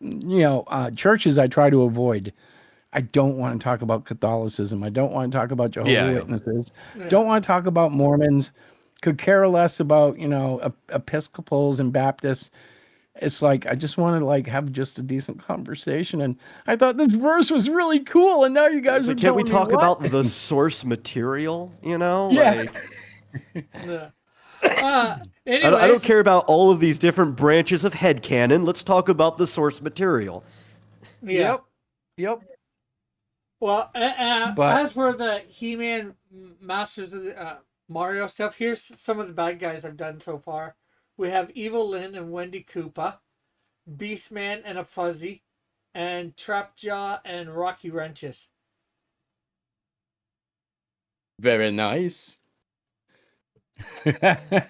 churches, I try to avoid. I don't want to talk about Catholicism. I don't want to talk about Jehovah's Witnesses. Yeah. Don't want to talk about Mormons. Could care less about Episcopals and Baptists. It's like I just want to like have just a decent conversation, and I thought this verse was really cool, and now you guys are can't we telling me talk what? about the source material? Yeah. Anyways, I don't care about all of these different branches of headcanon. Let's talk about the source material. Yeah. Yep. Well, But- as for the He-Man Masters of the Mario stuff, here's some of the bad guys I've done so far. We have Evil Lynn and Wendy Koopa, Beastman and a Fuzzy, and Trapjaw and Rocky Wrenches. Very nice. And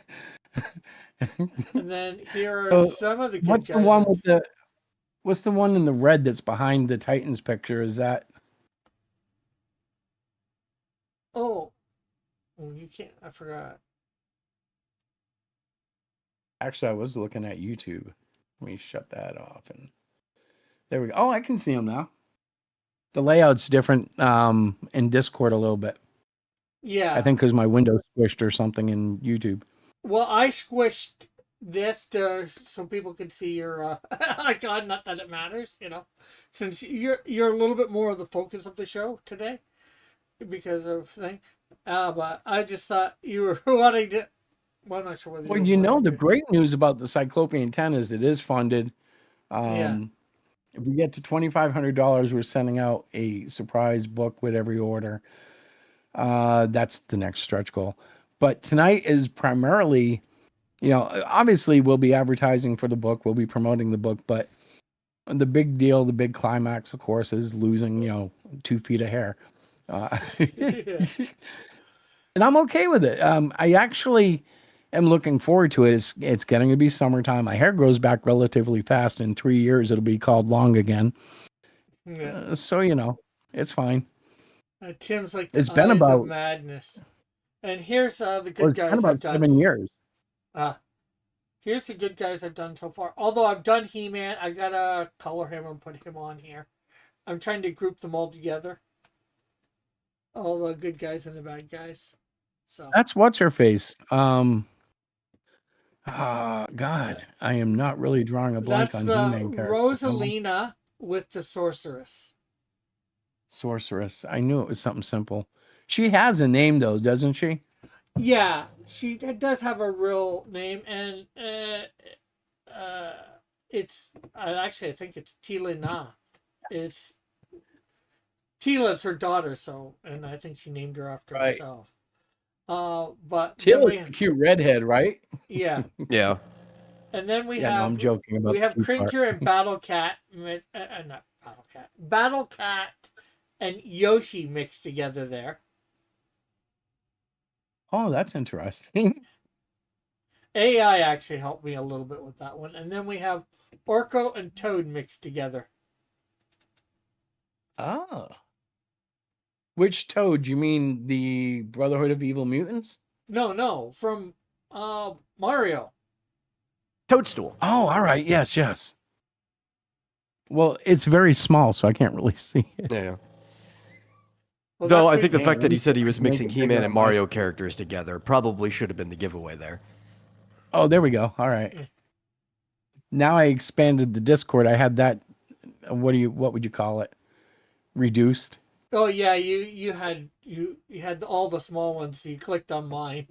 then here are some of the good What's guys. the one with what's the one in the red that's behind the Titans picture? Is that? Oh, you can't. I forgot. Actually, I was looking at YouTube. Let me shut that off, and there we go. Oh, I can see them now. The layout's different in Discord a little bit. Yeah. I think because my window squished or something in YouTube. Well, I squished this so people could see your icon. Not that it matters, since you're a little bit more of the focus of the show today because of thing. But I just thought you were wanting to. Well, I'm not sure whether. Well, the great news about the Cyclopean 10 is it is funded. If we get to $2,500, we're sending out a surprise book with every order. That's the next stretch goal. But tonight is primarily, obviously we'll be advertising for the book. We'll be promoting the book. But the big deal, the big climax, of course, is losing, 2 feet of hair. And I'm okay with it. I actually am looking forward to it. It's getting to be summertime. My hair grows back relatively fast. In 3 years, it'll be called long again. Yeah. So, it's fine. Tim's like It's the been eyes about of madness. And here's the good it's guys. been about 7 years. Here's the good guys I've done so far. Although I've done He-Man, I gotta color him and put him on here. I'm trying to group them all together. All the good guys and the bad guys. So That's what's her face. God, I am not really drawing a blank that's on the He-Man character. Rosalina with the sorceress. Sorceress. I knew it was something simple. She has a name though, doesn't she? Yeah, she does have a real name, and it's actually I think it's Tila Na. It's Tila's her daughter, so and I think she named her after Right. herself. But then Tila's a cute redhead, right? yeah, Yeah. and then we Yeah, no, have I'm joking about we have the cute part. Cringer and Battle Cat, not Battle Cat, Battle Cat, and Yoshi mixed together there. Oh, that's interesting. AI actually helped me a little bit with that one, and then we have Orko and Toad mixed together. Oh. Which Toad? You mean the Brotherhood of Evil Mutants? No, from Mario. Toadstool. Oh, all right. Yes, yes. Well, it's very small, so I can't really see it. Yeah. Well, Though that's I think the Man, fact let that me he said see he if I was can make mixing it He-Man bigger and on my Mario characters together probably should have been the giveaway there. Oh, there we go. All right. Now I expanded the Discord. I had that. What would you call it? Reduced. Oh yeah, you had all the small ones, so you clicked on mine.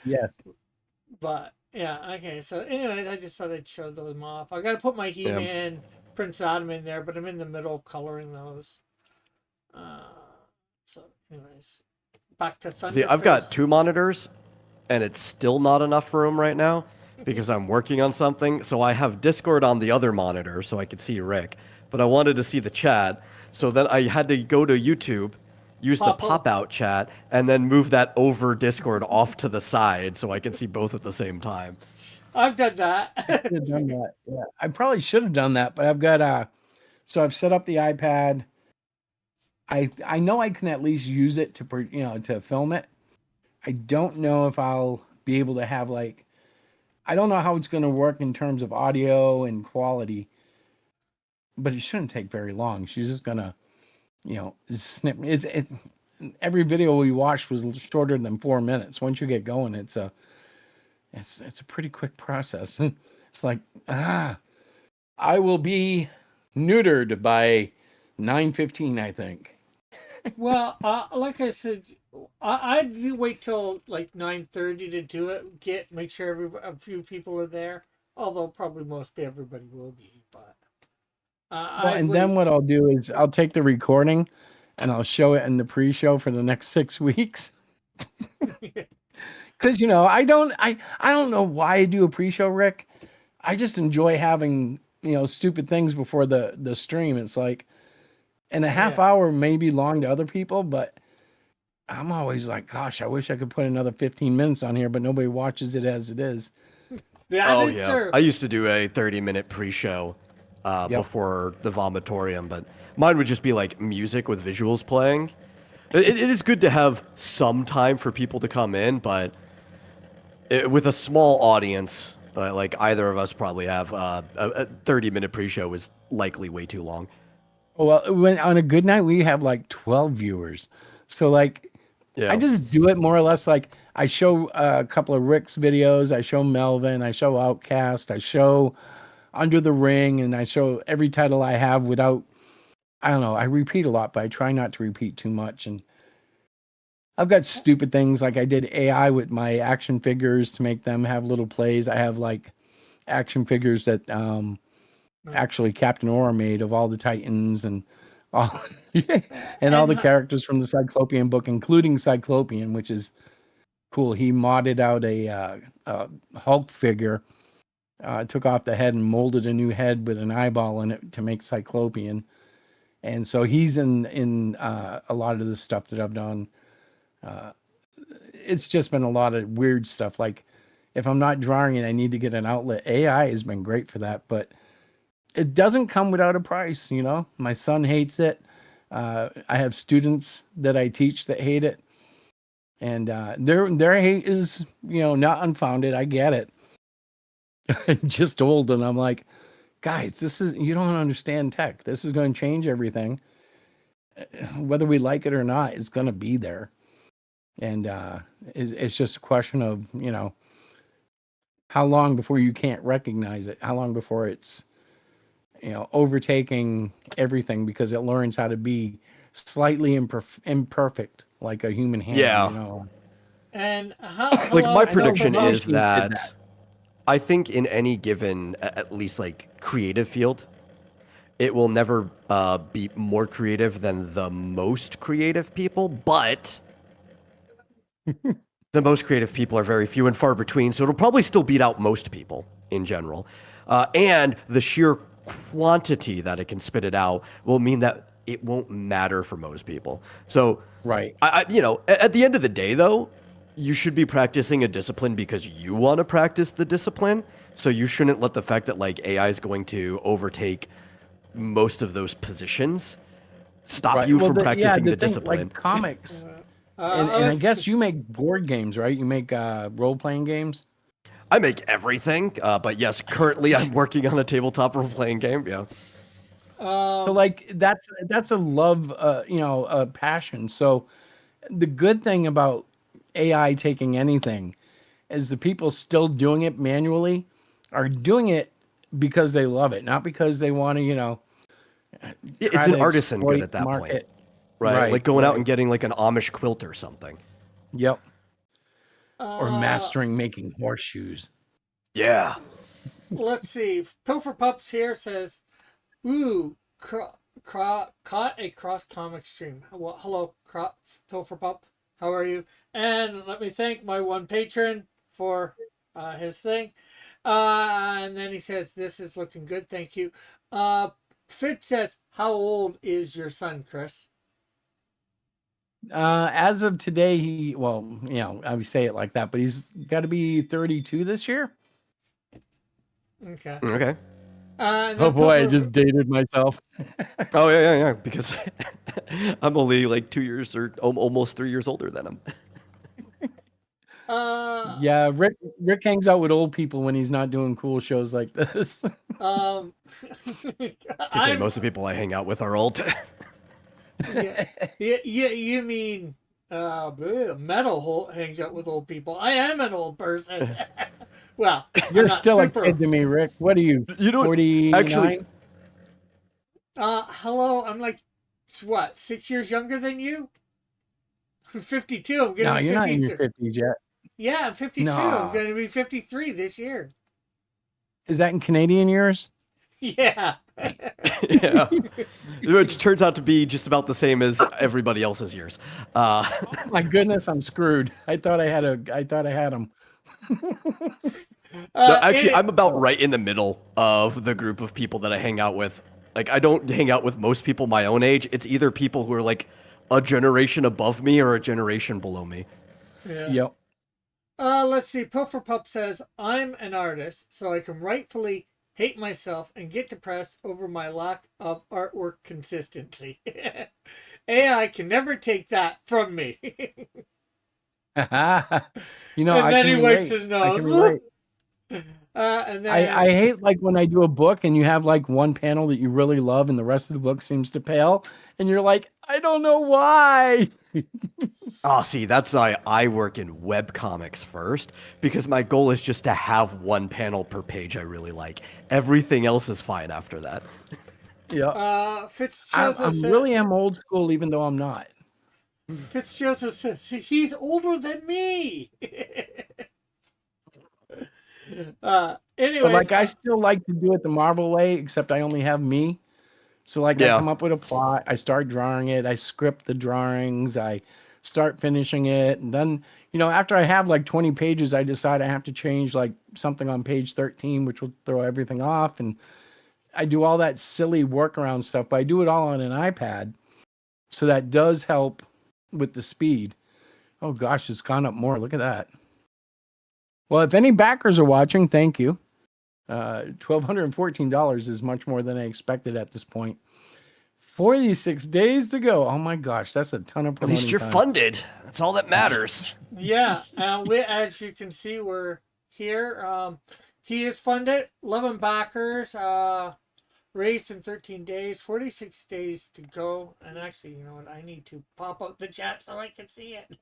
Yes. But yeah, okay. So anyways, I just thought I'd show those off. I gotta put my He-Man Prince Adam in there, but I'm in the middle of coloring those. So anyways, back to Thunder. See, I've got 2 monitors, and it's still not enough room right now because I'm working on something. So I have Discord on the other monitor so I could see Rick, but I wanted to see the chat. So then I had to go to YouTube, use the pop-out chat, and then move that over Discord off to the side so I can see both at the same time. I've done that. I've done that. Yeah, I probably should have done that, but I've got so I've set up the iPad. I know I can at least use it to film it. I don't know if I'll be able to have I don't know how it's going to work in terms of audio and quality, but it shouldn't take very long. She's just gonna, snip. Every video we watched was shorter than 4 minutes. Once you get going, it's a pretty quick process. It's like, I will be neutered by 9:15, I think. Well, like I said, I'd wait till like 9:30 to do it. Make sure a few people are there. Although probably everybody will be, but then what I'll do is I'll take the recording and I'll show it in the pre-show for the next 6 weeks. Because I don't know why I do a pre-show, Rick. I just enjoy having stupid things before the stream. It's like, and a half hour may be long to other people, but I'm always like, gosh, I wish I could put another 15 minutes on here, but nobody watches it as it is. Yeah. True. I used to do a 30-minute pre-show before the vomitorium, but mine would just be like music with visuals playing. It is good to have some time for people to come in, but with a small audience, like either of us probably have, a 30-minute pre-show is likely way too long. Well, when on a good night, we have like 12 viewers. So I just do it more or less like I show a couple of Rick's videos. I show Melvin. I show Outcast. I show Under the Ring. And I show every title I have without, I don't know. I repeat a lot, but I try not to repeat too much. And I've got stupid things like I did AI with my action figures to make them have little plays. I have like action figures that actually Captain Aura made of all the Titans and all all the characters from the Cyclopean book, including Cyclopean, which is cool. He modded out a Hulk figure, took off the head and molded a new head with an eyeball in it to make Cyclopean. And so he's in a lot of the stuff that I've done. It's just been a lot of weird stuff. Like if I'm not drawing it, I need to get an outlet. AI has been great for that, but it doesn't come without a price. My son hates it. I have students that I teach that hate it, and their hate is not unfounded. I get it, just old, and I'm like, guys, you don't understand tech. This is going to change everything. Whether we like it or not, it's going to be there. And it's just a question of, how long before you can't recognize it? How long before it's, overtaking everything because it learns how to be slightly imperfect like a human hand, Yeah. And how? Like, my Hello. prediction Da is Vinci did that I think in any given, at least like creative field, it will never be more creative than the most creative people, but the most creative people are very few and far between, so it'll probably still beat out most people in general. And the sheer quantity that it can spit it out will mean that it won't matter for most people. So, Right. at the end of the day, though, you should be practicing a discipline because you want to practice the discipline. So you shouldn't let the fact that like AI is going to overtake most of those positions stop Right. you Well, from practicing the thing, discipline. like comics, I and I was- guess you make board games, right? You make role playing games. I make everything, but yes, currently I'm working on a tabletop role-playing game. Yeah. So like that's a love, a passion. So the good thing about AI taking anything is the people still doing it manually are doing it because they love it, not because they want to, It's try an to artisan good exploit at the that point, market. right? Like going out Right. and getting like an Amish quilt or something. Yep. Or uh, mastering making horseshoes. Yeah. let's see. Pilfer Pups here says, "Ooh, caught a cross comic stream." Well, hello, Pilfer Pup. How are you? And let me thank my one patron for his thing. And then he says, "This is looking good. Thank you." Fitz says, "How old is your son, Chris?" As of today, I would say it like that, but he's got to be 32 this year. Okay. Okay. And Oh then boy, I Pilfer, just dated myself. Oh yeah. Because I'm only like 2 years or almost 3 years older than him. Yeah, Rick hangs out with old people when he's not doing cool shows like this. um, It's okay. Most of the people I hang out with are old. yeah, you mean metal hangs out with old people. I am an old person. Well, You're I'm not still super. a kid to me, Rick. What are you? You know, 49? actually, Hello, I'm like, what, 6 years younger than you? I'm 52. I'm No, gonna be you're not in your 53. 50s yet. Yeah, I'm 52. I'm No. gonna be 53 this year. Is that in Canadian years? Yeah. yeah. Which turns out to be just about the same as everybody else's years. My goodness, I'm screwed. I thought I had him. No, actually, It, I'm about right in the middle of the group of people that I hang out with. Like, I don't hang out with most people my own age. It's either people who are like a generation above me or a generation below me. yeah. Yep. Let's see. Puffer Pup says, "I'm an artist, so I can rightfully hate myself and get depressed over my lack of artwork consistency. AI can never take that from me." You know, And I then can he wipes relate. his I nose. can relate. And then I hate like when I do a book and you have like one panel that you really love and the rest of the book seems to pale and you're like, I don't know why. Oh, see, that's why I work in web comics first, because my goal is just to have one panel per page I really like. Everything else is fine after that. Yeah. Fitzjoseph I really am old school even though I'm not. Fitzjoseph says, "See, he's older than me." But Anyways, like I still like to do it the Marvel way, except I only have me. So like I Yeah. come up with a plot, I start drawing it, I script the drawings, I start finishing it, and then after I have like 20 pages, I decide I have to change like something on page 13, which will throw everything off, and I do all that silly workaround stuff, but I do it all on an iPad. So that does help with the speed. Oh gosh, it's gone up more. Look at that. Well, if any backers are watching, thank you. $1,214 is much more than I expected at this point. 46 days to go. Oh my gosh, that's a ton of At promoting least you're time. funded. That's all that matters. yeah, as you can see, we're here. He is funded, 11 backers, raised in 13 days, 46 days to go. And actually, you know what? I need to pop out the chat so I can see it.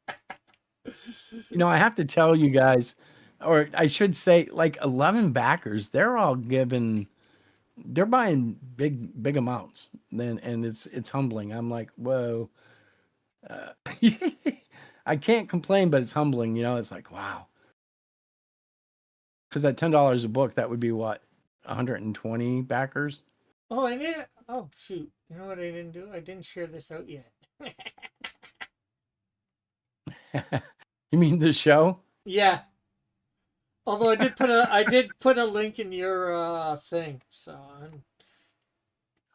I have to tell you guys, or I should say, like 11 backers, they're all given, they're buying big amounts. And it's humbling. I'm like, whoa. I can't complain, but it's humbling. It's like, wow. Because at $10 a book, that would be what, 120 backers? Oh, I didn't. Oh, shoot. You know what I didn't do? I didn't share this out yet. You mean the show? Yeah. Although I did put a link in your thing. So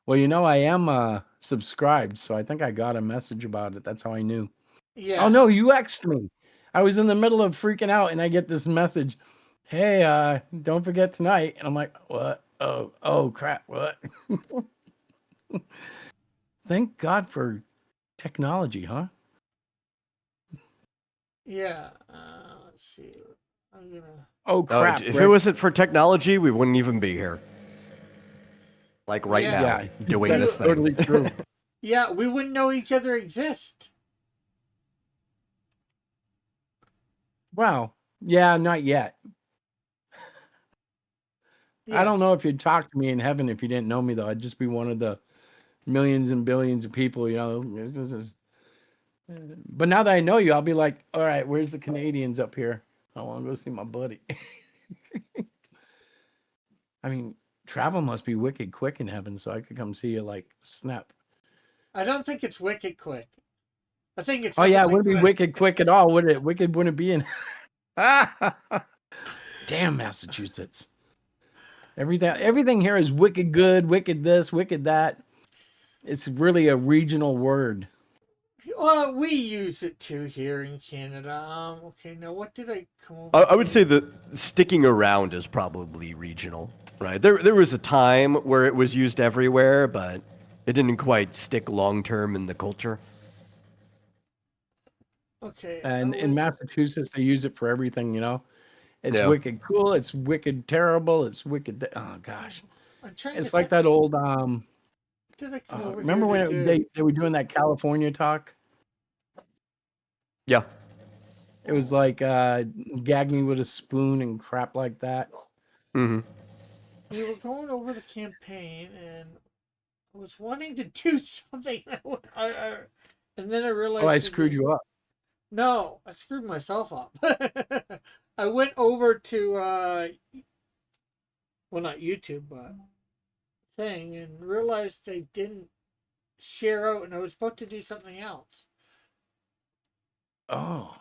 Well, I am subscribed, so I think I got a message about it. That's how I knew. yeah. Oh no, you X'd me. I was in the middle of freaking out, and I get this message. Hey, don't forget tonight. And I'm like, what? Oh crap, what? Thank God for technology, huh? Yeah. Let's see. I'm gonna. Oh crap. If Rick. it wasn't for technology, we wouldn't even be here. Like right Yeah. now, Yeah, doing that this is thing. totally true. Yeah, we wouldn't know each other exist. Wow. Yeah, not yet. Yeah. I don't know if you'd talk to me in heaven if you didn't know me, though. I'd just be one of the millions and billions of people, This is... But now that I know you, I'll be like, all right, where's the Canadians up here? I want to go see my buddy. I mean, travel must be wicked quick in heaven, so I could come see you like snap. I don't think it's wicked quick. I think it's. Oh yeah, it wouldn't be quick. wicked quick at all, would it? Wicked wouldn't be in. Damn Massachusetts. Everything here is wicked good, wicked this, wicked that. It's really a regional word. Well, we use it too here in Canada. Okay, now what did I come over? I would say that sticking around is probably regional, right? There was a time where it was used everywhere, but it didn't quite stick long term in the culture. Okay. And in Massachusetts, they use it for everything, It's Yeah. wicked cool. It's wicked terrible. It's wicked. Oh gosh, I'm trying it's to like think, that old. Did I come over Remember here when to do? they were doing that California talk? Yeah. It was like gag me with a spoon and crap like that. Mm-hmm. We were going over the campaign, and I was wanting to do something. And then I realized. Oh, I screwed you up. No, I screwed myself up. I went over to, well, not YouTube, but thing, and realized they didn't share out, and I was supposed to do something else. Oh,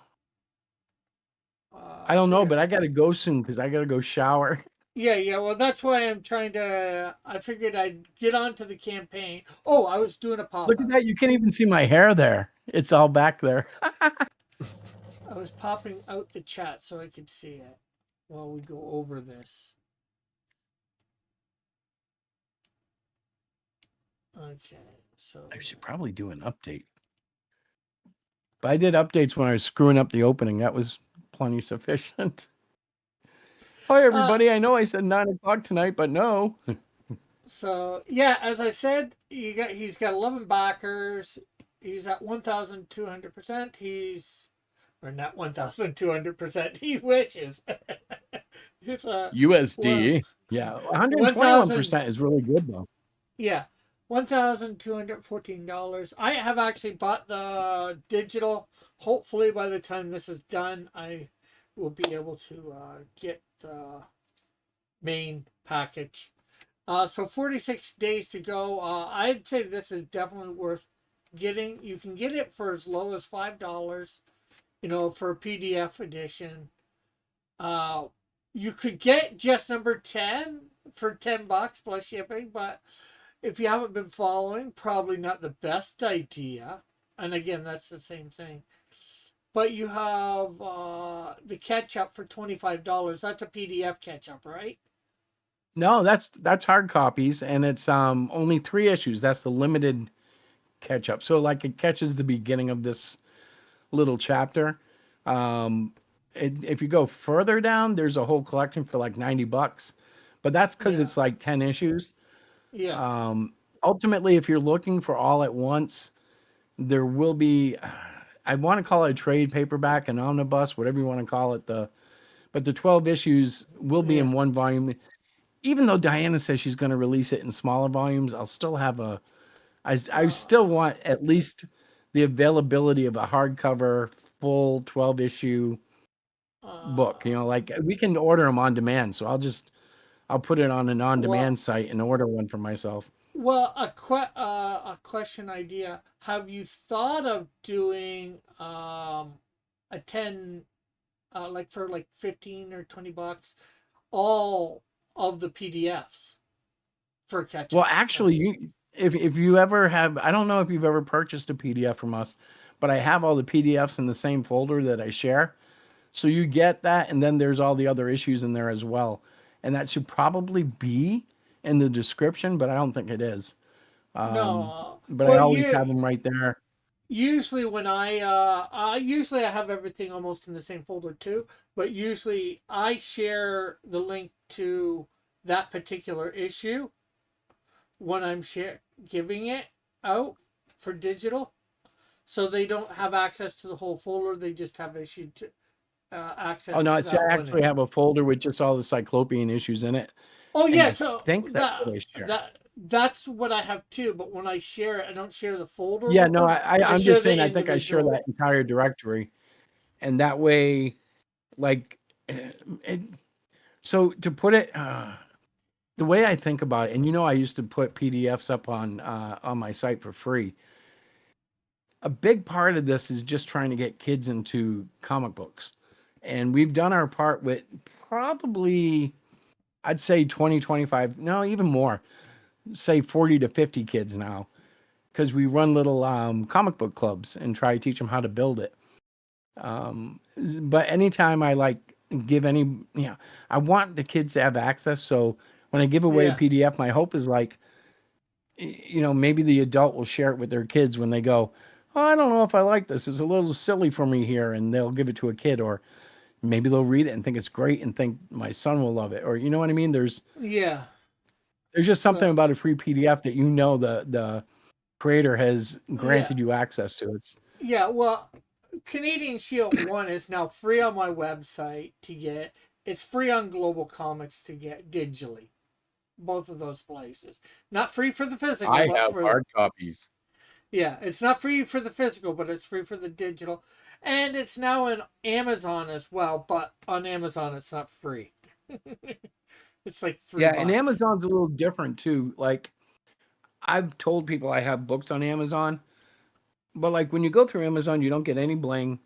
I don't know, but I got to go soon because I got to go shower. Yeah. Well, that's why I'm trying to. I figured I'd get onto the campaign. Oh, I was doing a pop. Look at that! You can't even see my hair there. It's all back there. I was popping out the chat so I could see it while we go over this. Okay, so I should probably do an update. But I did updates when I was screwing up the opening. That was plenty sufficient. Hi, everybody. I know I said 9 o'clock tonight, but no. So, yeah, as I said, he's got 11 backers. He's at 1,200%. Or not 1,200%. He wishes. It's a USD. Yeah, 121% is really good, though. Yeah, $1,214. I have actually bought the digital. Hopefully, by the time this is done, I will be able to get the main package. So 46 days to go. I'd say this is definitely worth getting. You can get it for as low as $5, for a PDF edition. You could get just number 10 for $10 plus shipping, but if you haven't been following, probably not the best idea. And again, that's the same thing. But you have the catch-up for $25. That's a PDF catch-up, right? No, that's hard copies, and it's only 3 issues. That's the limited catch-up. So like it catches the beginning of this little chapter, and if you go further down, there's a whole collection for like $90, but that's because Yeah. it's like 10 issues. Yeah. Ultimately, if you're looking for all at once, there will be, I want to call it a trade paperback, an omnibus, whatever you want to call it. But the 12 issues will be Yeah. in one volume. Even though Diana says she's going to release it in smaller volumes, I'll still have I still want at least the availability of a hardcover full 12 issue book. Uh, Like we can order them on demand. So I'll put it on an on well, demand site and order one for myself. well, a question idea. Have you thought of doing a 10 like for like 15 or $20 all of the PDFs for catch Well, up? actually, if you ever have, I don't know if you've ever purchased a PDF from us, but I have all the PDFs in the same folder that I share. So you get that, and then there's all the other issues in there as well. And that should probably be in the description, but I don't think it is. No. But I Well, always have them right there. usually when usually I have everything almost in the same folder too, but usually I share the link to that particular issue when I'm giving it out for digital, so they don't have access to the whole folder. They just have Oh access no, to see, I that one. actually have a folder with just all the Cyclopean issues in it, Oh and yeah, I so think that's what I share. that's what I have too. But when I share it, I don't share the folder Yeah, with no, them. I I'm share just the saying I think I share individual. that entire directory, and that way, like, it, so to put it, the way I think about it, and I used to put PDFs up on my site for free. A big part of this is just trying to get kids into comic books, and we've done our part with probably, I'd say 20, 25, no, even more, say 40 to 50 kids now, because we run little comic book clubs and try to teach them how to build it. But anytime I like give any, I want the kids to have access. So when I give away a Yeah, PDF, my hope is like, maybe the adult will share it with their kids when they go, oh, I don't know if I like this. It's a little silly for me here. And they'll give it to a kid, or maybe they'll read it and think it's great and think my son will love it. Or, you know what I mean? yeah, There's just something but about a free PDF that the creator has yeah, granted you access to. It's yeah. Well, Canadian Shield 1 is now free on my website to get. It's free on Global Comics to get digitally. Both of those places. Not free for the physical, I but have for, hard copies. yeah, it's not free for the physical, but it's free for the digital. And it's now in Amazon as well, but on Amazon it's not free. It's like three Yeah, and bucks. Amazon's a little different too. Like I've told people I have books on Amazon, but like when you go through Amazon, you don't get any bling.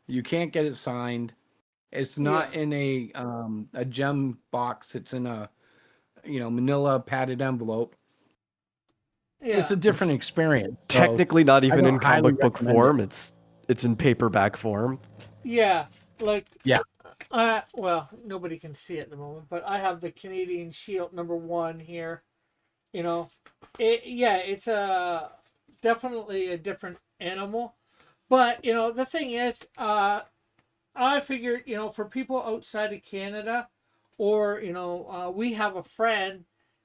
You can't get it signed. It's Yeah. not in a gem box. It's in a manila padded envelope. It's Yeah. a different experience. So Technically not I even in don't highly comic book recommend it. form. It's in paperback form. Yeah. Like Yeah. well, nobody can see it at the moment, but I have the Canadian Shield #1 here. You know, yeah, it's a definitely a different animal. But the thing is, I figured, for people outside of Canada, or we have a friend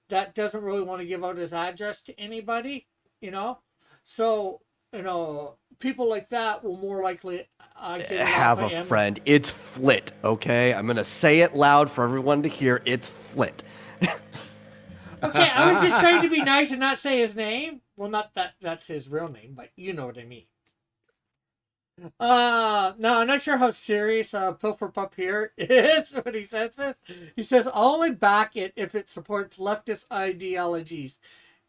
that doesn't really want to give out his address to anybody. So people like that will more likely get it off Have of a Amazon. friend. It's Flit, okay? I'm gonna say it loud for everyone to hear. It's Flit. Okay, I was just trying to be nice and not say his name. Well, not that that's his real name, but you know what I mean. No, I'm not sure how serious Pilfer Pup here is when he says this. He says, I'll only back it if it supports leftist ideologies,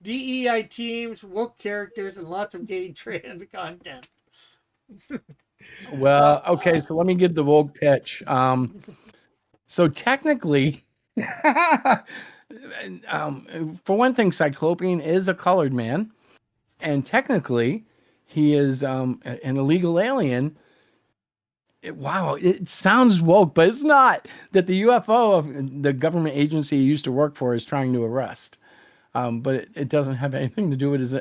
DEI teams, woke characters, and lots of gay trans content. Well, okay, so let me give the woke pitch. So technically, for one thing, Cyclopean is a colored man, and technically, he is an illegal alien. Wow, it sounds woke, but it's not. That the UFO of the government agency he used to work for is trying to arrest. But it doesn't have anything to do with his.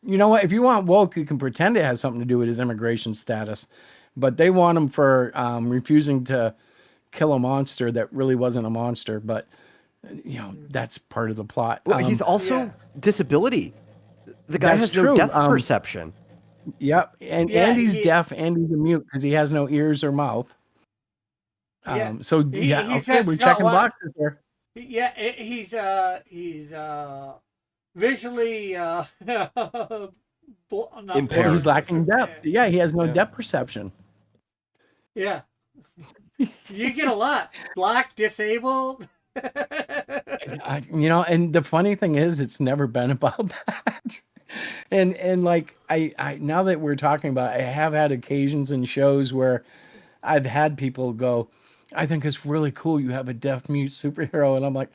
You know what? If you want woke, you can pretend it has something to do with his immigration status. but they want him for refusing to kill a monster that really wasn't a monster. But that's part of the plot. Well, he's also disability. The guy That's has no true. depth perception. Yep, and he's deaf and he's a mute because he has no ears or mouth. So okay, we're checking boxes here. Yeah, he's visually impaired. He's lacking depth. Yeah, he has no depth perception. Yeah, you get a lot. Black, disabled. And the funny thing is, it's never been about that. And like I now that we're talking about it, I have had occasions in shows where I've had people go, I think it's really cool you have a deaf mute superhero, and I'm like,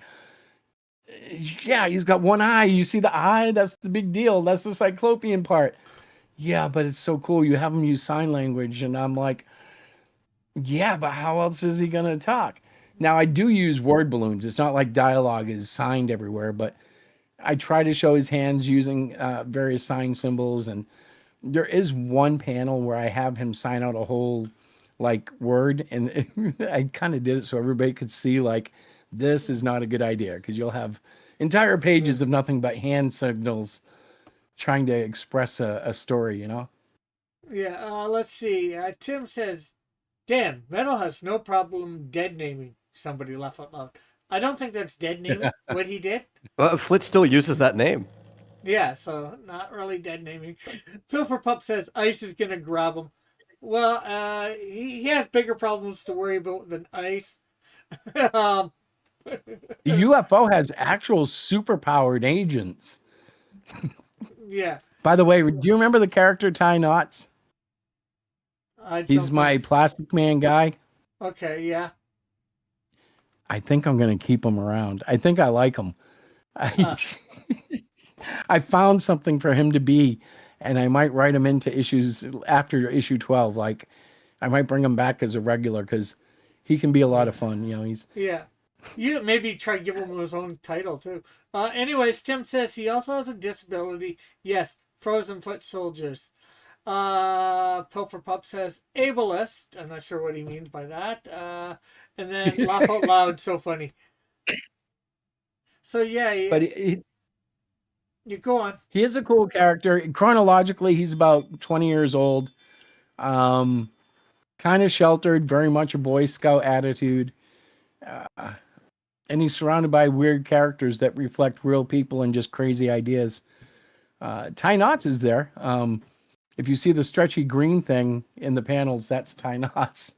yeah, he's got one eye. You see the eye? That's the big deal. That's the cyclopean part. Yeah, but it's so cool. You have him use sign language. And I'm like, yeah, but how else is he going to talk? Now, I do use word balloons. It's not like dialogue is signed everywhere, but I try to show his hands using various sign symbols. And there is one panel where I have him sign out a whole word. And I kind of did it so everybody could see this is not a good idea, because you'll have entire pages of nothing but hand signals trying to express a story, Yeah, let's see. Tim says, damn, Metal has no problem dead naming. Somebody laugh out loud. I don't think that's dead naming what he did. Flit still uses that name. Yeah, so not really dead naming. Pilfer Pup says Ice is going to grab him. Well, he has bigger problems to worry about than Ice. The UFO has actual superpowered agents. Yeah. By the way, do you remember the character Ty Knotts? He's my Plastic Man guy. Okay, yeah. I think I'm going to keep him around. I think I like him. I found something for him to be, and I might write him into issues after issue 12. I might bring him back as a regular because he can be a lot of fun. He's You maybe try to give him his own title too. Anyways, Tim says he also has a disability. Yes, frozen foot soldiers. Pilfer Pup says ableist. I'm not sure what he means by that. And then laugh out loud. So funny. So yeah, but you go on. He is a cool character. Chronologically, he's about 20 years old. Kind of sheltered, very much a Boy Scout attitude. And he's surrounded by weird characters that reflect real people and just crazy ideas. Ty Knotts is there. If you see the stretchy green thing in the panels, that's Ty Knotts.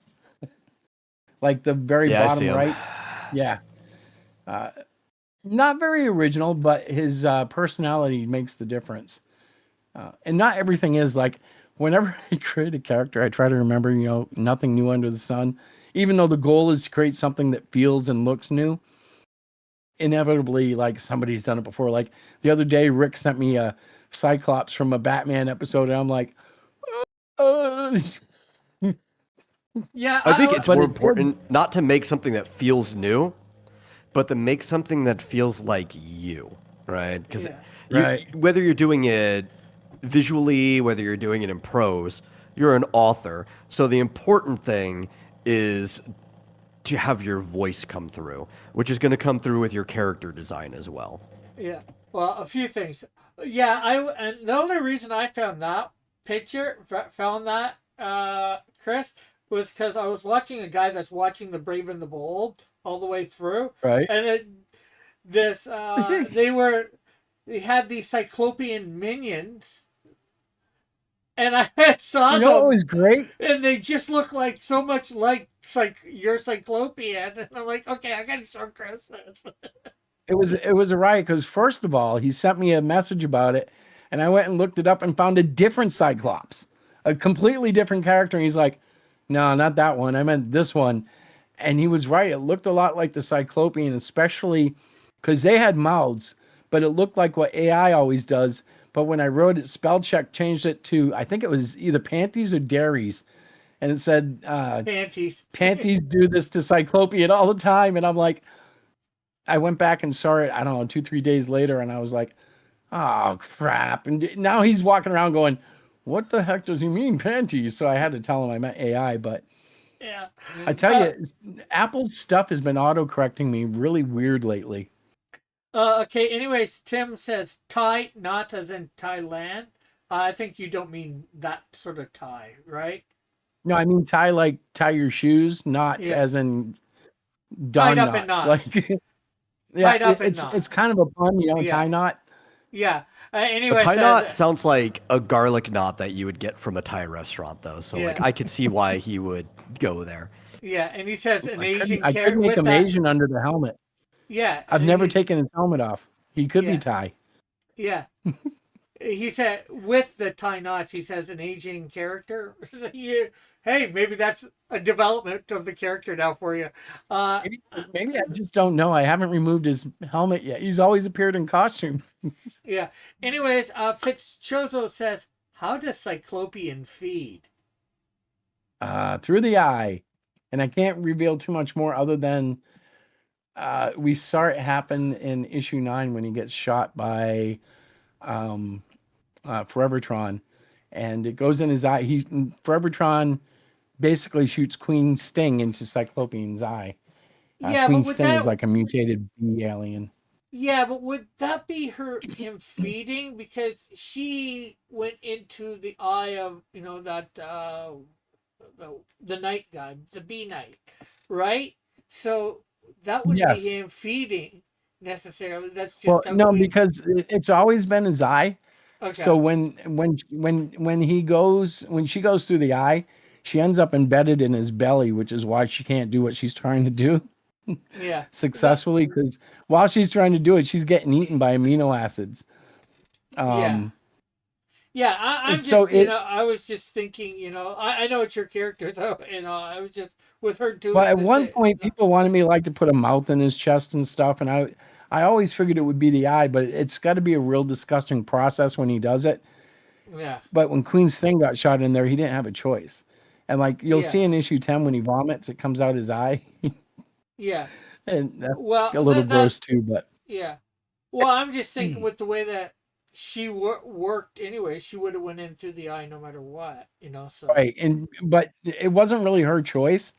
The very bottom right. Yeah. Not very original, but his personality makes the difference. And not everything is whenever I create a character, I try to remember, nothing new under the sun. Even though the goal is to create something that feels and looks new, inevitably, somebody's done it before. The other day, Rick sent me a Cyclops from a Batman episode, and I'm like, yeah. I think it's more important not to make something that feels new, but to make something that feels like you, right? Because whether you're doing it visually, whether you're doing it in prose, you're an author. So the important thing is to have your voice come through, which is going to come through with your character design as well. Yeah. Well, a few things. Yeah, and the only reason I found that picture, Chris, was because I was watching a guy that's watching The Brave and the Bold all the way through. Right. And they had these cyclopean minions. And I saw them. It was great. And they just look so much like your cyclopean. And I'm like, okay, I gotta show Chris this. It was a riot because first of all, he sent me a message about it, and I went and looked it up and found a different Cyclops, a completely different character. And he's like, no, not that one. I meant this one. And he was right. It looked a lot like the Cyclopean, especially because they had mouths, but it looked like what AI always does. But when I wrote it, spell check changed it to, I think it was either panties or dairies. And it said, panties. Panties do this to Cyclopean all the time. And I'm like, I went back and saw it, I don't know, 2-3 days later. And I was like, oh, crap. And now he's walking around going, what the heck does he mean, panties? So I had to tell him I meant AI. But Yeah. I tell you, Apple's stuff has been auto-correcting me really weird lately. Okay, anyways, Tim says Thai, not as in Thailand. I think you don't mean that sort of Thai, right? No, I mean tie like tie your shoes, knots Yeah. as in Tied Don up in knots. Like, knots. yeah, Tied up in it's knots. kind of a pun, Yeah. tie knot. Yeah. A Anyway, Thai says, knot sounds like a garlic knot that you would get from a Thai restaurant, though. So, like, yeah. I can see why he would go there. Yeah. And he says an Asian I could character make with him that. Asian under the helmet. Yeah. I've never taken his helmet off. He could be Yeah. Thai. Yeah. He said with the tie knots, he says an aging character. Hey, maybe that's a development of the character now for you. Maybe I just don't know. I haven't removed his helmet yet. He's always appeared in costume. Yeah. Anyways, Fitzchozo says, "How does Cyclopean feed?" Through the eye. And I can't reveal too much more other than we saw it happen in issue 9 when he gets shot by Forevertron, and it goes in his eye. Forevertron basically shoots Queen Sting into Cyclopean's eye. Yeah, Queen but would Sting is that? like a mutated bee alien. Yeah, but would that be him feeding? Because she went into the eye of that the night guy, the bee knight, right? So that wouldn't be Yes. him feeding necessarily. That's just Well, how no, Queen. because it's always been his eye. Okay. So when she goes through the eye, she ends up embedded in his belly, which is why she can't do what she's trying to do Yeah. successfully. Because while she's trying to do it, she's getting eaten by amino acids. Yeah. Yeah, I'm just, So I was just thinking, I know it's your character, so, I was just, with her doing Well, at this, one point, people wanted me like to put a mouth in his chest and stuff, and I always figured it would be the eye, but it's got to be a real disgusting process when he does it. Yeah. But when Queen Sting got shot in there, he didn't have a choice, and like you'll Yeah. see in issue 10 when he vomits, it comes out his eye. Yeah. And that's Well, a little gross too, but yeah. Well, I'm just thinking with the way that she worked anyway, she would have went in through the eye no matter what, so. right. But it wasn't really her choice.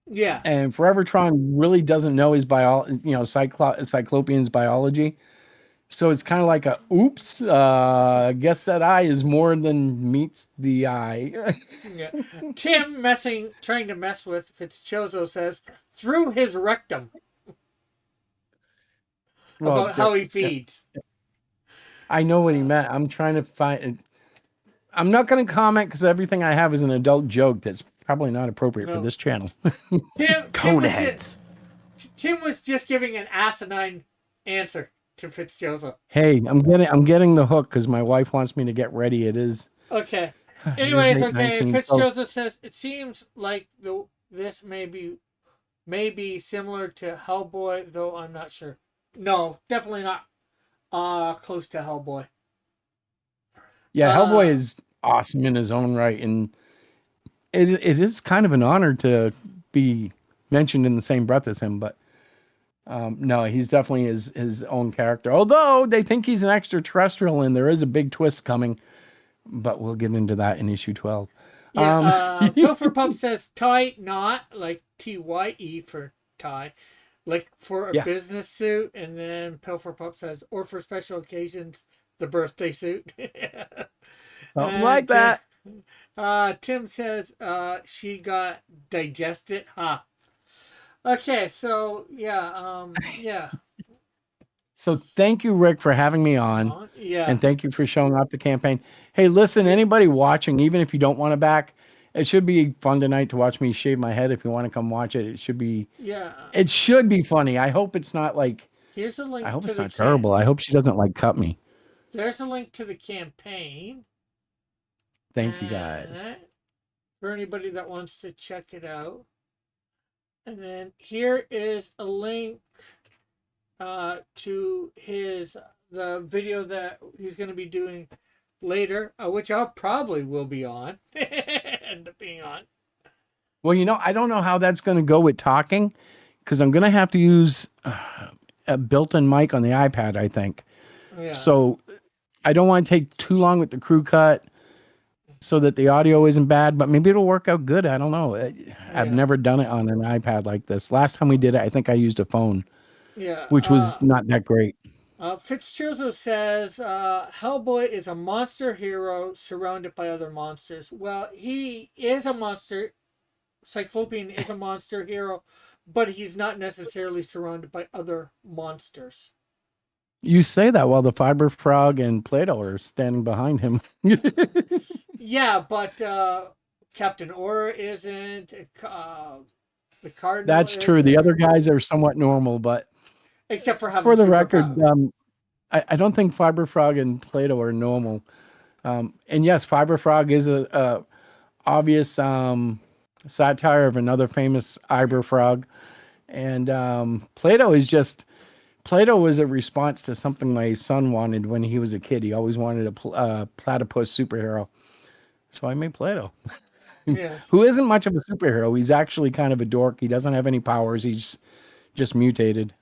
Yeah. And Forevertron really doesn't know his Cyclopean's biology. So it's kind of like a oops. I guess that eye is more than meets the eye. Yeah. Tim trying to mess with Fitzchozo says through his rectum about how he feeds. I know what he meant. I'm trying to find. I'm not going to comment because everything I have is an adult joke that's probably not appropriate for this channel. Coneheads. Tim was just giving an asinine answer to Fitzchozo. Hey, I'm getting the hook because my wife wants me to get ready. It is okay. Anyways, okay. 19, Fitzchozo says it seems like this may be similar to Hellboy, though I'm not sure. No, definitely not. Close to Hellboy. Yeah, Hellboy is awesome in his own right, and it is kind of an honor to be mentioned in the same breath as him. But no, he's definitely his own character. Although they think he's an extraterrestrial, and there is a big twist coming. But we'll get into that in issue 12. Yeah, Pilfer Pump says tie knot, like TYE for tie, like for a business suit, and then Pilfer Pump says, or for special occasions, the birthday suit. Something like that. Tim says she got digested. Okay, so yeah. So thank you, Rick, for having me on. Yeah. And thank you for showing up the campaign. Hey, listen, anybody watching, even if you don't want to back, it should be fun tonight to watch me shave my head. If you want to come watch it, it should be. Yeah. It should be funny. I hope it's not like. Here's a link. I hope it's not terrible. I hope she doesn't like cut me. There's a link to the campaign. Thank you guys. For anybody that wants to check it out. And then here is a link to the video that he's going to be doing later, which I'll probably will be on. End up being on. Well, I don't know how that's going to go with talking, because I'm going to have to use a built-in mic on the iPad, I think. Yeah. So I don't want to take too long with the crew cut. so that the audio isn't bad, but maybe it'll work out good. I don't know. I've Yeah. never done it on an iPad like this. Last time we did it, I think I used a phone, Yeah. which was not that great. Fitzgerald says Hellboy is a monster hero surrounded by other monsters. Well, he is a monster. Cyclopean is a monster hero, but he's not necessarily surrounded by other monsters. You say that while the Fiber Frog and Plato are standing behind him. Yeah, but Captain Aura isn't. The Cardinal. That's true. The other guys are somewhat normal, but except for having for the record, superpowers. I don't think Fiber Frog and Plato are normal. And yes, Fiber Frog is a obvious satire of another famous Iber frog, and Plato was a response to something my son wanted when he was a kid. He always wanted a platypus superhero, so I made Plato. Yes. Who isn't much of a superhero. He's actually kind of a dork. He doesn't have any powers. He's just mutated.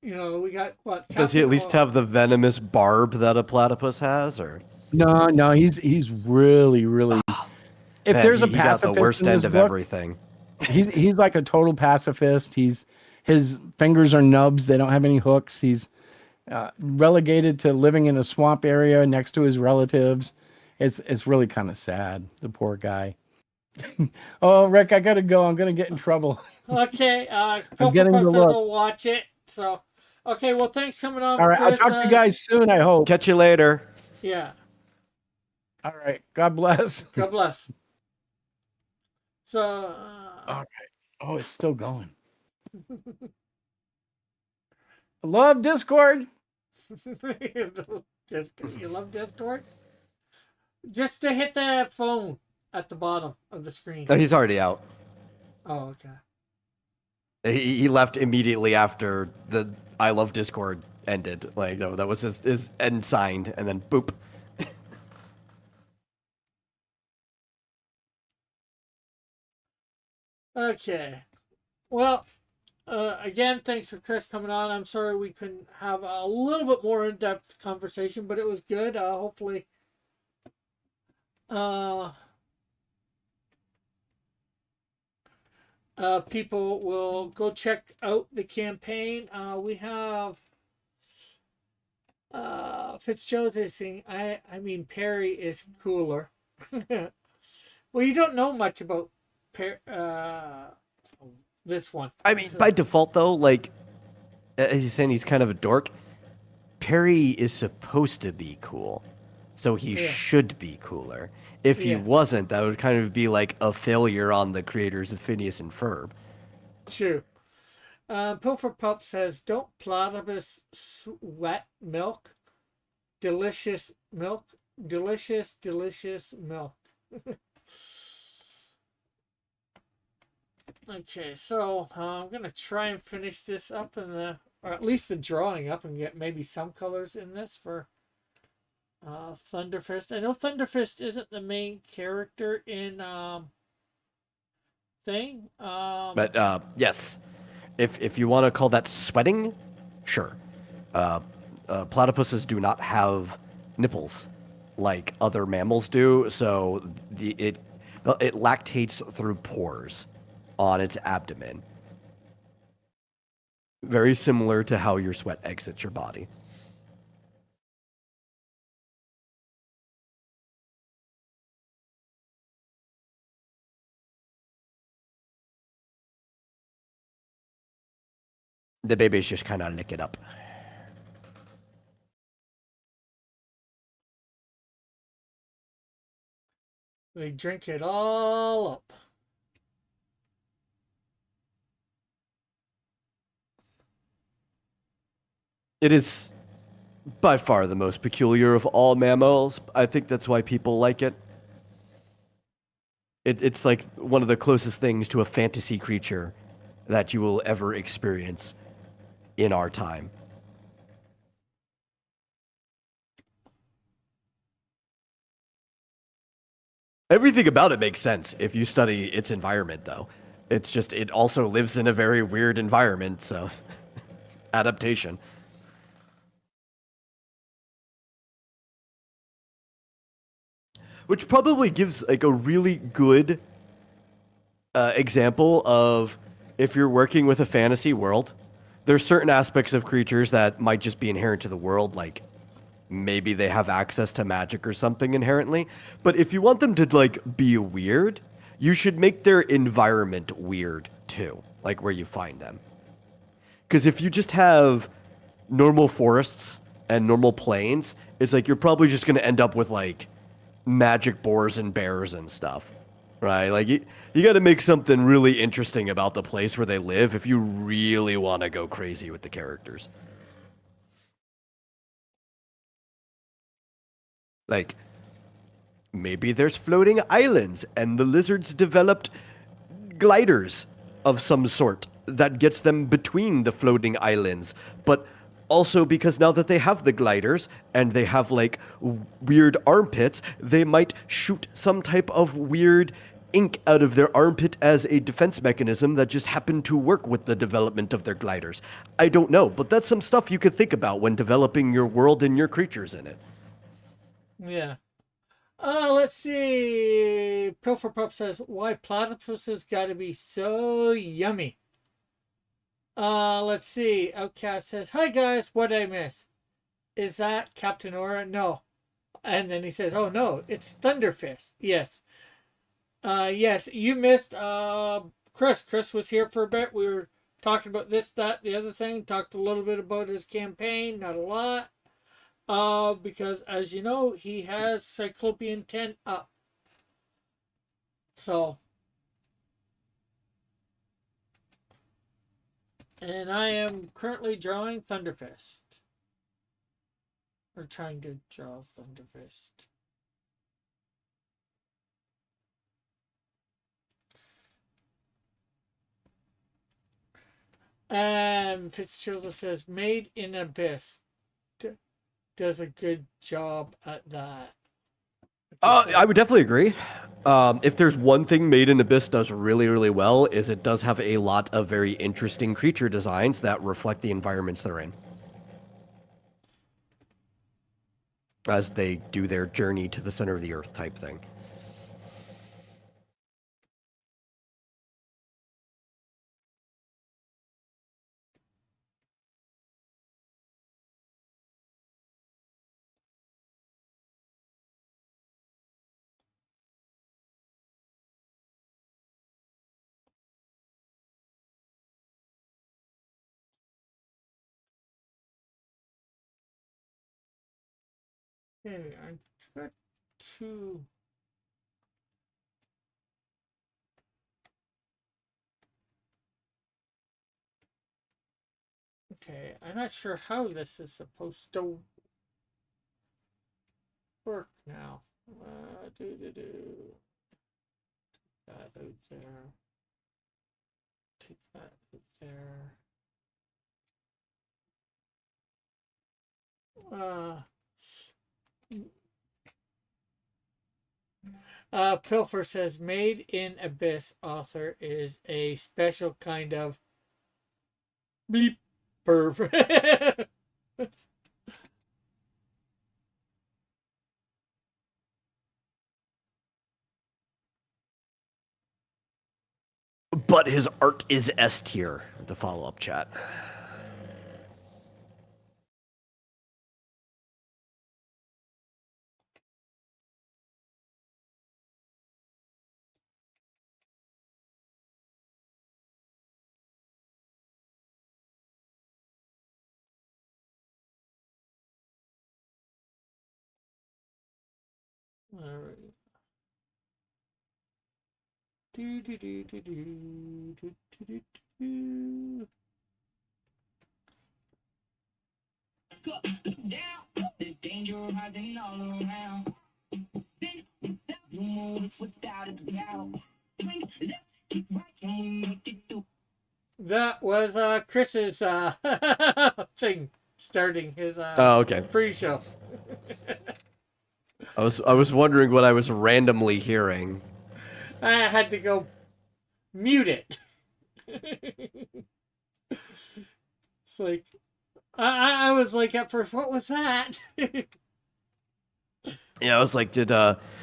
You know, we got what? Does he at least have the venomous barb that a platypus has, or? No, he's really. If Man, there's a he got pacifist the worst in this end of book, everything. he's like a total pacifist. His fingers are nubs. They don't have any hooks. He's relegated to living in a swamp area next to his relatives. It's really kind of sad. The poor guy. Oh, Rick, I gotta go. I'm gonna get in trouble. Okay, I'm getting the says look. I'll watch it. So, okay, well, thanks for coming on. All right, I'll talk to you guys soon. I hope. Catch you later. Yeah. All right. God bless. God bless. So. Okay. Oh, it's still going. I love Discord. You love Discord? Just to hit the phone at the bottom of the screen. No, he's already out. Oh, okay. He left immediately after the I Love Discord ended. Like, that was his end signed, and then boop. Okay. Well, again, thanks for Chris coming on. I'm sorry we couldn't have a little bit more in-depth conversation, but it was good. Hopefully, people will go check out the campaign. We have Fitzgerald is saying, I mean, Perry is cooler. Well, you don't know much about this one. I mean, by default, though, like, as he's saying, he's kind of a dork. Perry is supposed to be cool, so he should be cooler. If he wasn't, that would kind of be like a failure on the creators of Phineas and Ferb. True. Pilfer Pup says, don't platypus sweat milk? Delicious milk. Delicious milk. Okay, so I'm going to try and finish this up, or at least the drawing up, and get maybe some colors in this for Thunderfist. I know Thunderfist isn't the main character in thing. But yes, if you want to call that sweating, sure. Platypuses do not have nipples like other mammals do, so it lactates through pores on its abdomen. Very similar to how your sweat exits your body. The babies just kind of lick it up. They drink it all up. It is by far the most peculiar of all mammals. I think that's why people like it. It's like one of the closest things to a fantasy creature that you will ever experience in our time. Everything about it makes sense if you study its environment, though. It's just, it also lives in a very weird environment, so adaptation. which probably gives like a really good example of if you're working with a fantasy world, there's certain aspects of creatures that might just be inherent to the world, like maybe they have access to magic or something inherently. But if you want them to like be weird, you should make their environment weird too, like where you find them. Because if you just have normal forests and normal plains, it's like you're probably just going to end up with like magic boars and bears and stuff, right? Like you got to make something really interesting about the place where they live if you really want to go crazy with the characters. Like maybe there's floating islands and the lizards developed gliders of some sort that gets them between the floating islands, but also because now that they have the gliders and they have like weird armpits, they might shoot some type of weird ink out of their armpit as a defense mechanism that just happened to work with the development of their gliders. I don't know, but that's some stuff you could think about when developing your world and your creatures in it. Yeah. Let's see. Pilfer Pup says, why platypuses gotta be so yummy? Let's see. Outcast says, hi guys, what'd I miss? Is that Captain Aura? No. And then he says, oh no, it's Thunderfist. Yes. Yes, you missed, Chris. Chris was here for a bit. We were talking about this, that, the other thing. Talked a little bit about his campaign, not a lot. Because as you know, he has Cyclopean 10 up. So, and I am currently drawing Thunderfist. Or trying to draw Thunderfist. And Fitzgerald says, Made in Abyss does a good job at that. I would definitely agree. If there's one thing Made in Abyss does really, really well, is it does have a lot of very interesting creature designs that reflect the environments they're in as they do their journey to the center of the earth type thing. Okay, I got two. Okay, I'm not sure how this is supposed to work now. That out there. Take that out there. Pilfer says, Made in Abyss author is a special kind of bleep perv. But his art is S tier, the follow-up chat. Alright. Do, do, do, do, do, do, do, do, do. Down, there's danger rising all around. You move it's without a doubt. Swing left, kick right, can we make it through? That was Chris's thing, starting his Oh, okay. pre-show. I was wondering what I was randomly hearing. I had to go mute it. It's like I was like at first, what was that? Yeah, I was like, did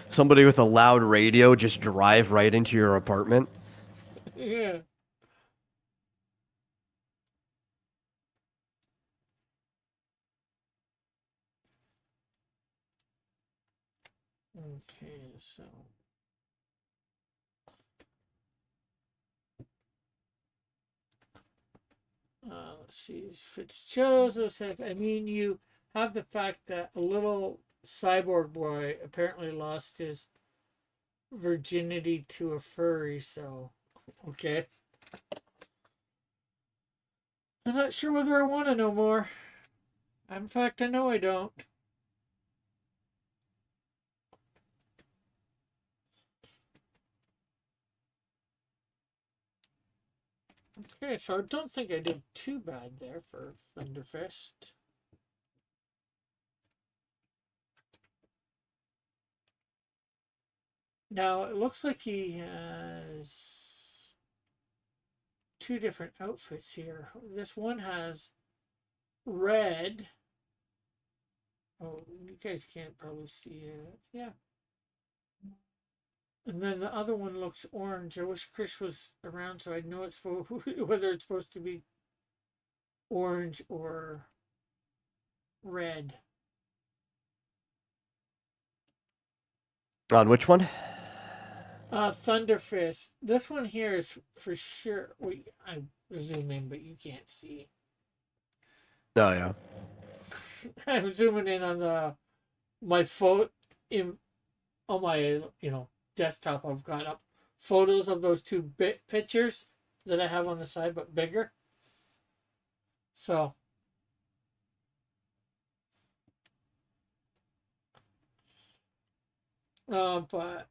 somebody with a loud radio just drive right into your apartment? Yeah. Okay, so. Let's see. Fitzjoseph says, I mean, you have the fact that a little cyborg boy apparently lost his virginity to a furry, so. Okay. I'm not sure whether I want to know more. In fact, I know I don't. Okay, so I don't think I did too bad there for Thunderfist. Now, it looks like he has two different outfits here. This one has red. Oh, you guys can't probably see it. Yeah. And then the other one looks orange. I wish Chris was around so I'd know it's whether it's supposed to be orange or red. On which one? Thunderfist. This one here is for sure. Wait, I'm zooming, but you can't see. Oh yeah. I'm zooming in on my phone on my desktop. I've got up photos of those two pictures that I have on the side, but bigger. So. But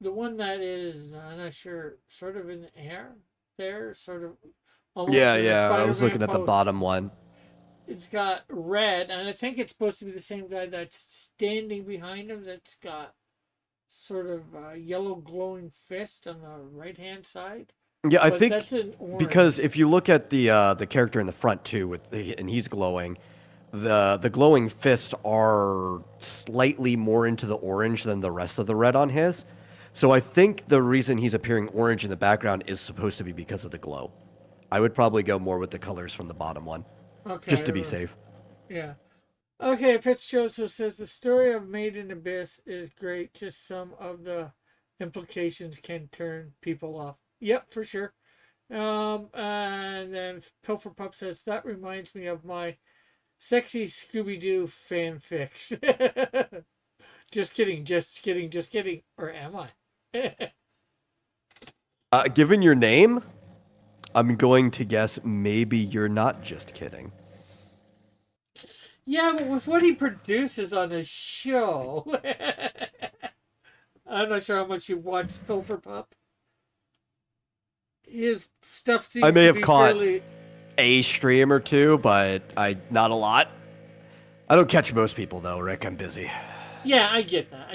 the one that is I'm not sure, sort of in the air there, sort of almost Yeah, in the yeah. I was Spider-Man looking at the pose. bottom one. It's got red, and I think it's supposed to be the same guy that's standing behind him. That's got sort of a yellow glowing fist on the right hand side. Yeah, I But think that's an orange. because if you look at the character in the front too, and he's glowing, the glowing fists are slightly more into the orange than the rest of the red on his. So I think the reason he's appearing orange in the background is supposed to be because of the glow. I would probably go more with the colors from the bottom one, Okay. just to be safe. Yeah. Okay, Fitzjoseph says the story of Made in Abyss is great. Just some of the implications can turn people off. Yep, for sure. And then Pilfer Pup says that reminds me of my sexy Scooby Doo fanfics. Just kidding, just kidding, just kidding. Or am I? Given your name, I'm going to guess maybe you're not just kidding. Yeah, but with what he produces on his show, I'm not sure how much you've watched Pilfer Pup. His stuff seems I may to have be caught fairly... a stream or two, but not a lot. I don't catch most people though, Rick. I'm busy. Yeah, I get that.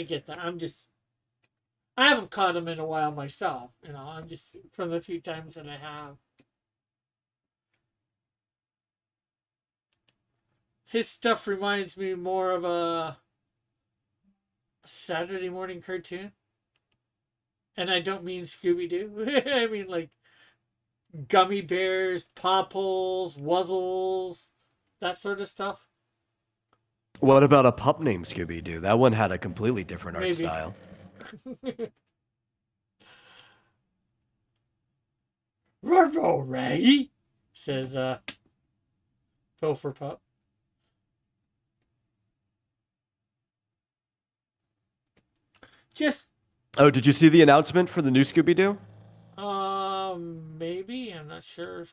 I haven't caught him in a while myself. I'm just from the few times that I have. His stuff reminds me more of a Saturday morning cartoon. And I don't mean Scooby Doo. I mean like gummy bears, Popples, Wuzzles, that sort of stuff. What about a pup named Scooby Doo? That one had a completely different art Maybe. style. Ruh-roh, Ray, says Pilfer Pup. Just Oh, did you see the announcement for the new Scooby Doo? maybe, I'm not sure.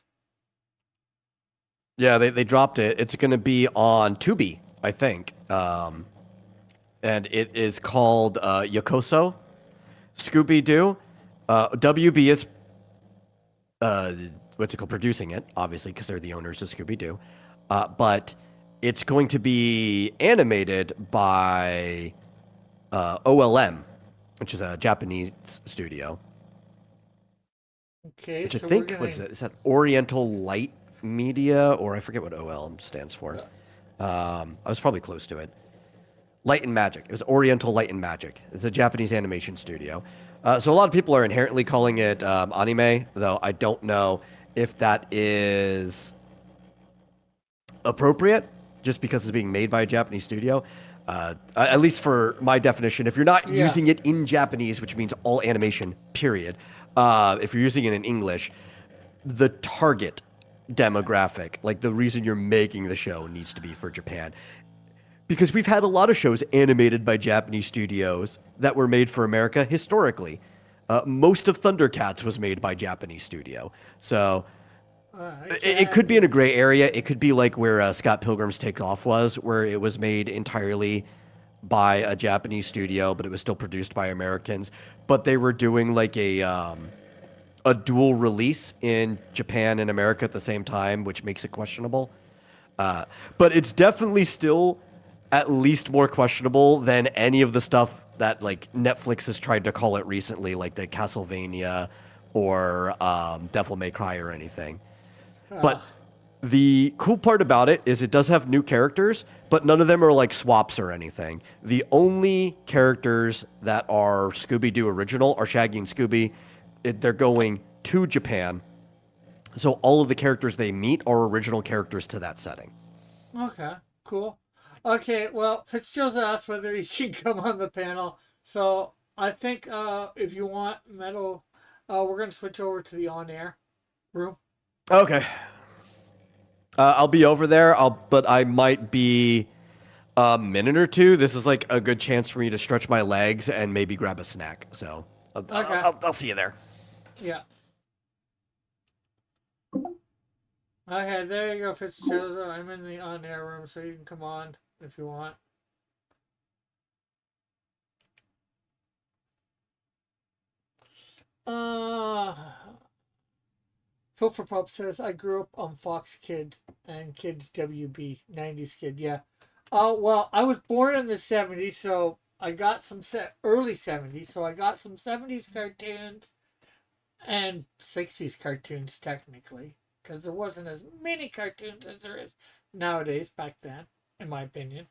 Yeah, they dropped it. It's going to be on Tubi, I think. And it is called Yokoso Scooby Doo. WB is what's it called, producing it, obviously, because they're the owners of Scooby Doo. But it's going to be animated by OLM, which is a Japanese studio. Okay, Which I so think is that Oriental Light Media, or I forget what OLM stands for. I was probably close to it. Light and Magic. It was Oriental Light and Magic. It's a Japanese animation studio. So a lot of people are inherently calling it anime, though I don't know if that is appropriate just because it's being made by a Japanese studio. At least for my definition, if you're not Yeah. using it in Japanese, which means all animation, period, if you're using it in English, the target demographic, like the reason you're making the show, needs to be for Japan. Because we've had a lot of shows animated by Japanese studios that were made for America historically. Most of Thundercats was made by Japanese studio. So it could be in a gray area. It could be like where Scott Pilgrim's Takeoff was, where it was made entirely by a Japanese studio, but it was still produced by Americans. But they were doing like a dual release in Japan and America at the same time, which makes it questionable. But it's definitely still at least more questionable than any of the stuff that like Netflix has tried to call it recently, like the Castlevania or Devil May Cry or anything. But the cool part about it is it does have new characters, but none of them are like swaps or anything. The only characters that are Scooby-Doo original are Shaggy and Scooby. They're going to Japan. So all of the characters they meet are original characters to that setting. Okay, cool. Okay, well, Fitzgerald asked whether he can come on the panel. So I think if you want, Metal, we're going to switch over to the on-air room. Okay. I'll be over there, but I might be a minute or two. This is like a good chance for me to stretch my legs and maybe grab a snack. So I'll see you there. Yeah. Okay, there you go, Fitzgerald. I'm in the on-air room, so you can come on if you want. Phil for Pup says, I grew up on Fox Kids and Kids WB, 90s kid, yeah. Well, I was born in the 70s, so I got some early 70s, so I got some 70s cartoons and 60s cartoons, technically, because there wasn't as many cartoons as there is nowadays back then, in my opinion.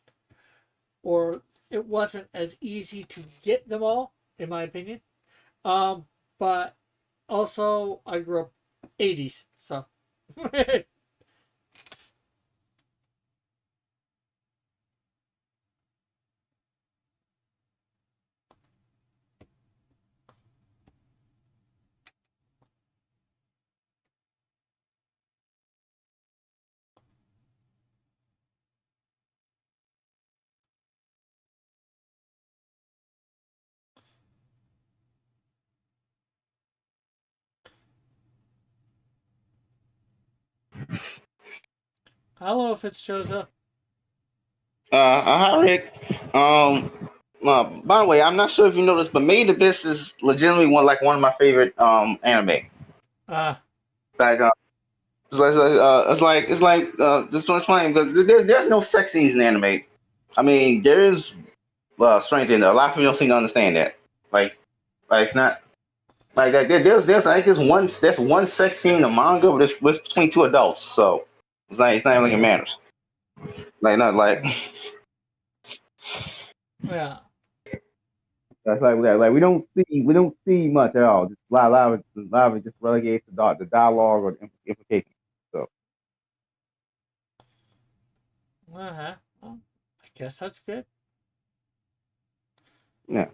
Or it wasn't as easy to get them all, in my opinion. But also, I grew up 80s, so. Hello, Fitzgerald. Hi Rick. By the way, I'm not sure if you noticed, but Made in Abyss is legitimately one of my favorite anime. Like it's like just one twenty because there's no sex scenes in anime. I mean, there is strength in there. A lot of people don't seem to understand that. Like it's not like that. There's I think there's one sex scene in the manga, but it's between two adults, so it's not even like it matters. Like not like. Yeah. That's like we don't see much at all. Just a lot of it just relegates to the dialogue or the implication. So Well, I guess that's good. yeah.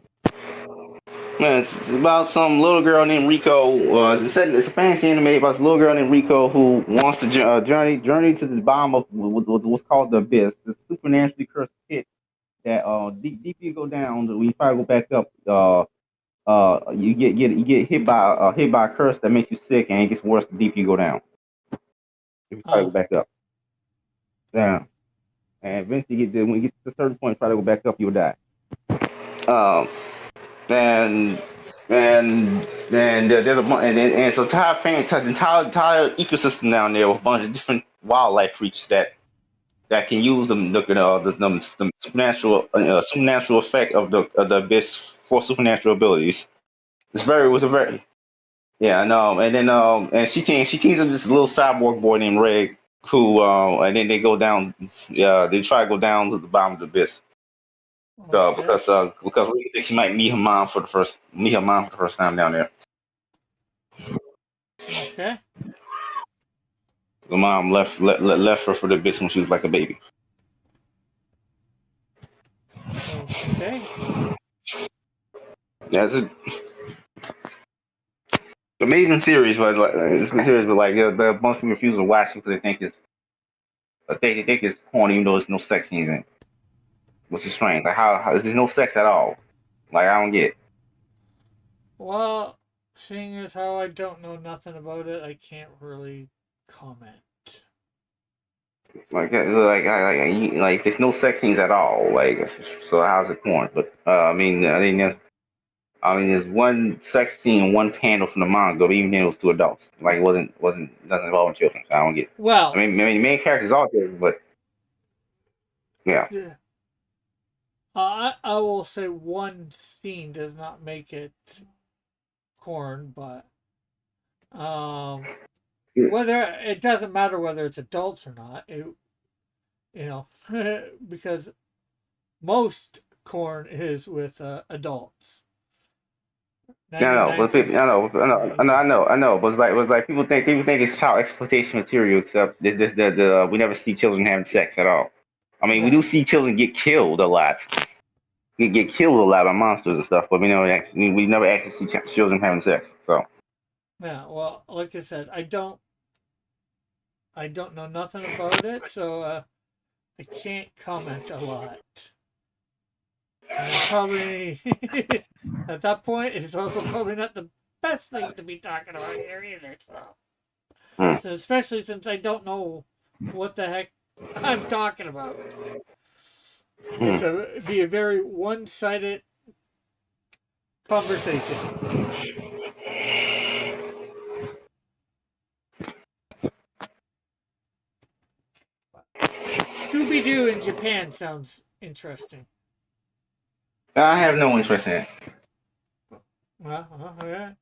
Yeah, it's about some little girl named Rico. It's a fantasy anime about this little girl named Rico who wants to journey to the bottom of what's called the abyss, the supernaturally cursed pit that deep you go down, when you try to go back up, you get hit by a curse that makes you sick, and it gets worse the deeper you go down. If you try to go back up, yeah, and eventually when you get to a certain point, try to go back up, you'll die. Um, and there's a bunch, and so the entire ecosystem down there with a bunch of different wildlife creatures that can use the supernatural effect of the abyss for supernatural abilities. It was a very yeah, and then and she teams up with this little cyborg boy named Reg, who and then they go down. They try to go down to the bottom's abyss. Okay. Because we think she might meet her mom for the first time down there. Okay. The mom left her for the abyss when she was like a baby. Okay. That's an amazing series, but the most people refuse to watch it because they think it's porn, even though there's no sex scenes in it, which is strange. Like how there's no sex at all. Like I don't get it. Well, seeing as how I don't know nothing about it, I can't really comment. Like there's no sex scenes at all. Like so how's it porn? But there's one sex scene, one panel from the manga, but even then it was two adults. Like it doesn't involve children. So I don't get it. Well, The main characters are children, but yeah. I will say one scene does not make it porn, but whether it doesn't matter whether it's adults or not, because most corn is with adults. I know, but it's like people think it's child exploitation material. Except we never see children having sex at all. I mean, we do see children get killed a lot. We get killed a lot by monsters and stuff, but we never actually see children having sex. So Yeah, well, like I said, I don't know nothing about it, so I can't comment a lot. And probably at that point, it's also probably not the best thing to be talking about here either. So especially since I don't know what the heck I'm talking about. It'd be a very one-sided conversation. Scooby-Doo in Japan sounds interesting. I have no interest in it. Well, yeah.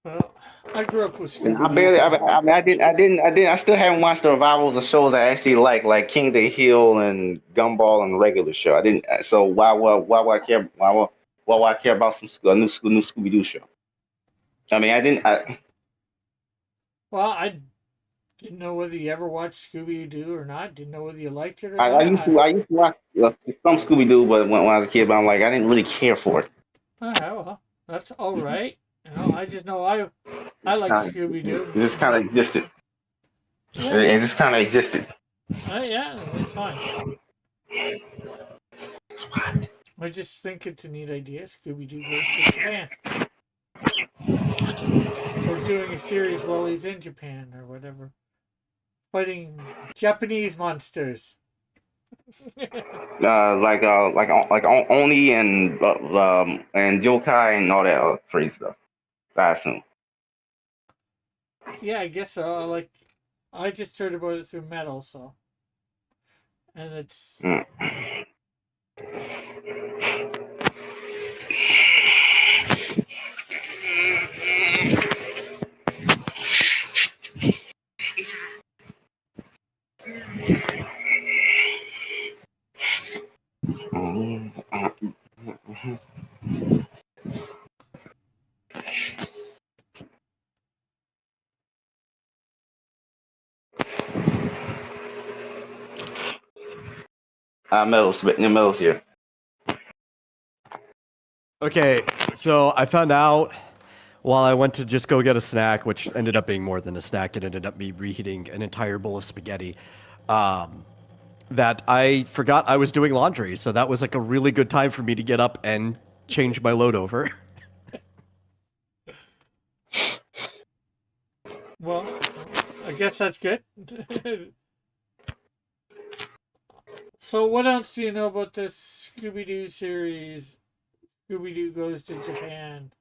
Well, I grew up with Scooby-Doo. I still haven't watched the revivals of shows I actually like King of the Hill and Gumball and the regular show. I didn't. So why would I care? Why would I care about a new Scooby Doo show? I mean, I didn't. Well, I didn't know whether you ever watched Scooby-Doo or not. Didn't know whether you liked it or I not. used to watch some Scooby Doo, but when I was a kid, but I'm like I didn't really care for it. Well, that's all right. I just know I like Scooby-Doo. It just kind of existed. It just kind of existed. Yeah, it's fine. I just think it's a neat idea. Scooby-Doo goes to Japan. Or doing a series while he's in Japan or whatever. Fighting Japanese monsters. Like Oni and yokai and all that crazy stuff. I assume. Yeah, I guess so. I just heard about it through Metal, so. And it's. Metal's here. Okay, so I found out while I went to just go get a snack, which ended up being more than a snack. It ended up me reheating an entire bowl of spaghetti. That I forgot I was doing laundry, so that was like a really good time for me to get up and change my load over. Well, I guess that's good. So, what else do you know about this Scooby-Doo series? Scooby-Doo Goes to Japan.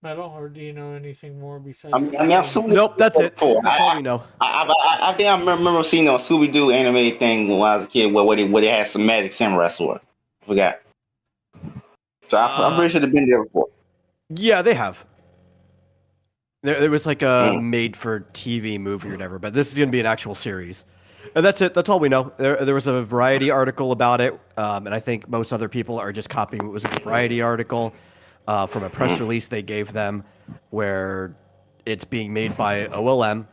Metal, or do you know anything more besides? I've seen Nope, that's it. That's all we know. I think I remember seeing a Scooby Doo anime thing when I was a kid where they had some magic samurai sword. Forgot. So I'm pretty sure they've been there before. Yeah, they have. There was like a Mm. made-for-TV movie or whatever, but this is going to be an actual series. And that's it. That's all we know. There was a Variety article about it, and I think most other people are just copying what was in the Variety article from a press release they gave them, where it's being made by OLM,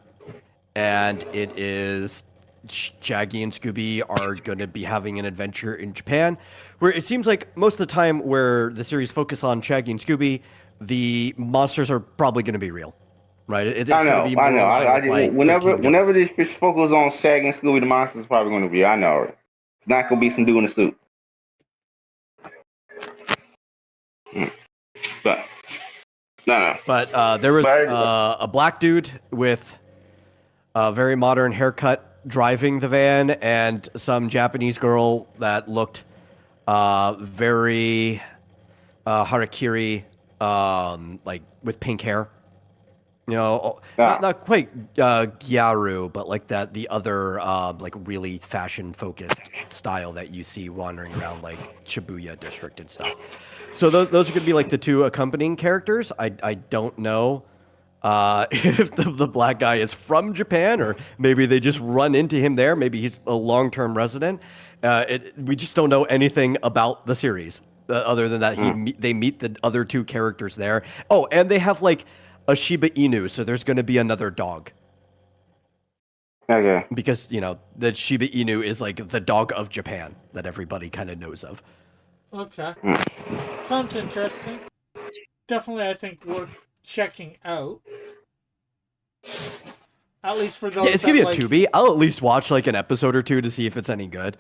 and it is Shaggy and Scooby are going to be having an adventure in Japan, where it seems like most of the time where the series focus on Shaggy and Scooby, the monsters are probably going to be real, right? It's I going to know, be I more know. aligned I with just, like whenever 13 whenever Ghosts. this focus on Shaggy and Scooby, the monsters is probably going to be. I know it. It's not going to be some dude in a suit. But no. But there was But a black dude with a very modern haircut driving the van, and some Japanese girl that looked very harakiri, like with pink hair. You know, not quite Gyaru, but like that the other like really fashion focused style that you see wandering around like Shibuya district and stuff. So those are going to be like the two accompanying characters. I don't know if the black guy is from Japan, or maybe they just run into him there. Maybe he's a long-term resident. We just don't know anything about the series other than that they meet the other two characters there. Oh, and they have like a Shiba Inu, so there's going to be another dog. okay. Because, you know, the Shiba Inu is like the dog of Japan that everybody kind of knows of. Okay. Sounds interesting. Definitely, I think worth checking out. At least for those. Yeah, it's going to be a like, Tubi. I'll at least watch like an episode or two to see if it's any good.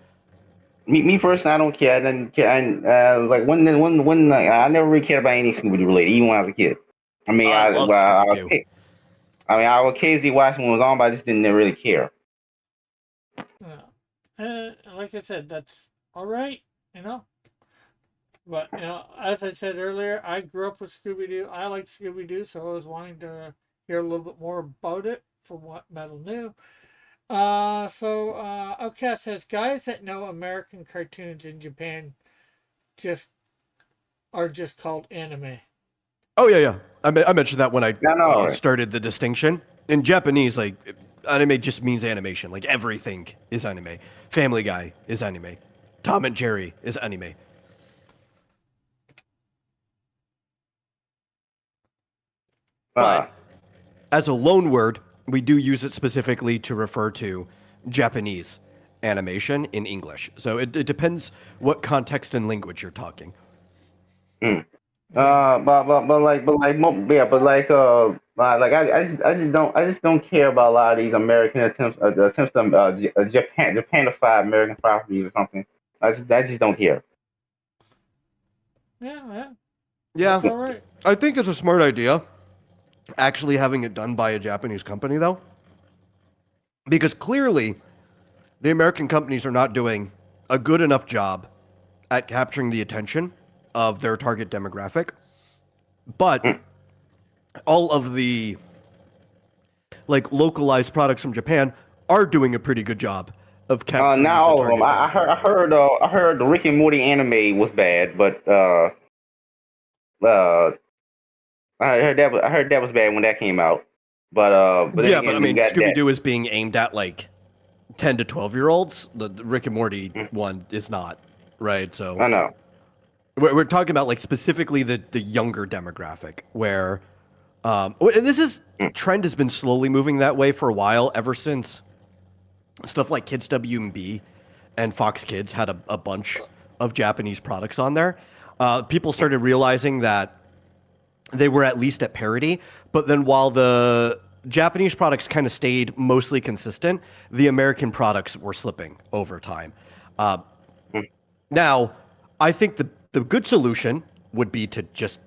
Me personally, I don't care. I didn't care. Like when I never really cared about any Scooby Doo related, even when I was a kid. I mean, I love Scooby-Doo. I would occasionally watch when it was on, but I just didn't really care. Yeah. Like I said, that's all right, you know. But you know, as I said earlier, I grew up with Scooby Doo. I like Scooby Doo, so I was wanting to hear a little bit more about it from what Metal knew. Outcast says guys that know American cartoons in Japan just are just called anime. Oh, yeah. I mentioned that when I No. started the distinction. In Japanese, like, anime just means animation. Like, everything is anime. Family Guy is anime. Tom and Jerry is anime. But as a loan word, we do use it specifically to refer to Japanese animation in English. So it depends what context and language you're talking. I just don't care about a lot of these American attempts to Japanify American properties or something. I just don't care. Yeah. Yeah, That's all right. I think it's a smart idea, actually having it done by a Japanese company, though. Because clearly, the American companies are not doing a good enough job at capturing the attention of their target demographic. But all of the like localized products from Japan are doing a pretty good job of capturing Not the all of target them. demographic. I heard the Rick and Morty anime was bad, but I heard that was bad when that came out. But Yeah, then but I again, mean, you got Scooby that. Doo is being aimed at like 10 to 12-year-olds. The Rick and Morty one is not, right? So I know. we're talking about like specifically the younger demographic where, and this is trend has been slowly moving that way for a while, ever since stuff like Kids WB and Fox Kids had a bunch of Japanese products on there. People started realizing that they were at least at parity, but then while the Japanese products kind of stayed mostly consistent, the American products were slipping over time. Now, I think the good solution would be to just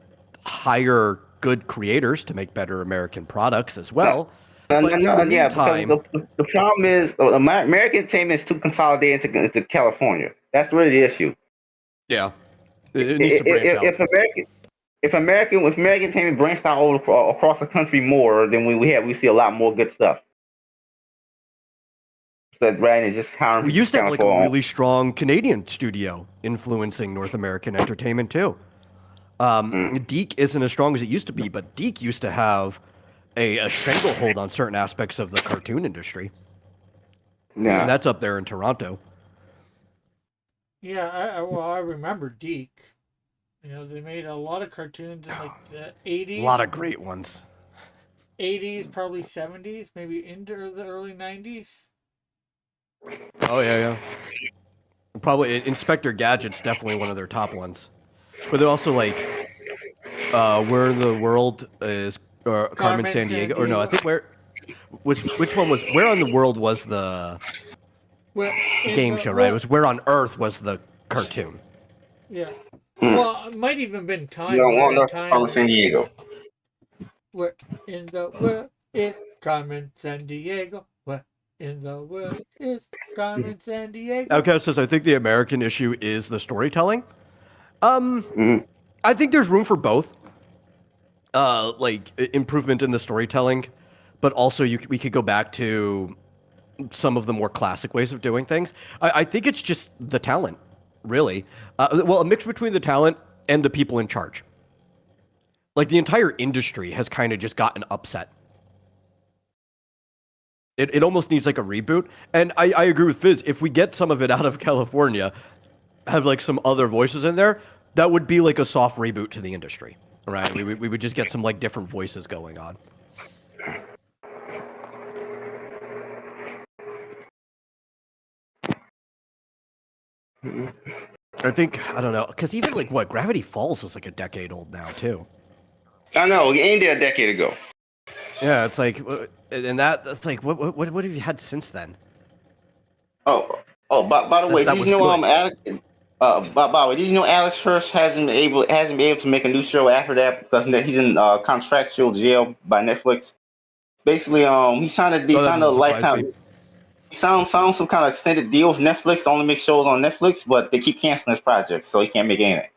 hire good creators to make better American products as well. But in the meantime, because the problem is American entertainment is too consolidated into California. That's really the issue. yeah, it needs to branch out. If American entertainment branched out across the country more, then we see a lot more good stuff. So rather than just We used to have like a really strong Canadian studio influencing North American entertainment too. Deke isn't as strong as it used to be, but Deke used to have a stranglehold on certain aspects of the cartoon industry. Yeah. And that's up there in Toronto. Yeah, I remember Deke. You know, they made a lot of cartoons in like the 80s. A lot of great ones. 80s, probably 70s, maybe into the early 90s. Oh, yeah. Probably Inspector Gadget's definitely one of their top ones. But they're also like, Where in the World is Carmen Sandiego? Or no, I think which one was, Where on the World was the game show, right? It was Where on Earth was the cartoon. Yeah. Well, it might even been Time. You don't Where want in no Time Carmen is- San Diego. Where in the world is Carmen San Diego? Where in the world is Carmen San Diego? Outcast says, I think the American issue is the storytelling. Mhm. I think there's room for both. Like improvement in the storytelling, but also we could go back to some of the more classic ways of doing things. I think it's just the talent, really. Well, a mix between the talent and the people in charge. Like the entire industry has kind of just gotten upset. It almost needs like a reboot. And I agree with Fizz. If we get some of it out of California, have like some other voices in there, that would be like a soft reboot to the industry, right? We would just get some like different voices going on. I think, I don't know, because even like what, Gravity Falls was like a decade old now too. I know, it ended a decade ago. Yeah, it's like, and that's like, what have you had since then? Oh, by the way, That did was you know good. Alex? By the way, did you know Alex Hirsch hasn't been able to make a new show after that because he's in contractual jail by Netflix. Basically, he signed Oh, that a doesn't surprise lifetime. me. He signed some kind of extended deal with Netflix to only make shows on Netflix, but they keep canceling his projects, so he can't make anything.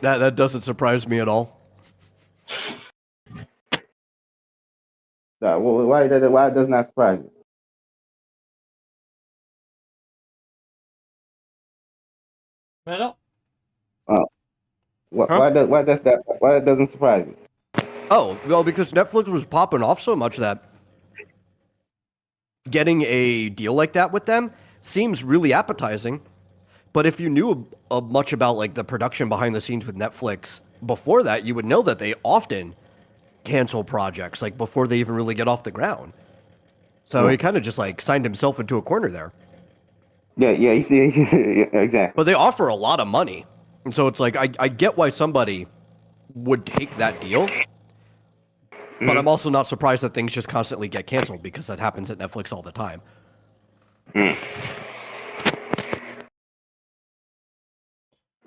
That doesn't surprise me at all. Why does not surprise you? Metal? Huh? Why that doesn't surprise you? Oh, well, because Netflix was popping off so much that getting a deal like that with them seems really appetizing. But if you knew much about like the production behind the scenes with Netflix before that, you would know that they often cancel projects like before they even really get off the ground. So he kind of just like signed himself into a corner there. Yeah, you see, yeah, exactly. But they offer a lot of money. And so it's like, I get why somebody would take that deal. But I'm also not surprised that things just constantly get canceled because that happens at Netflix all the time.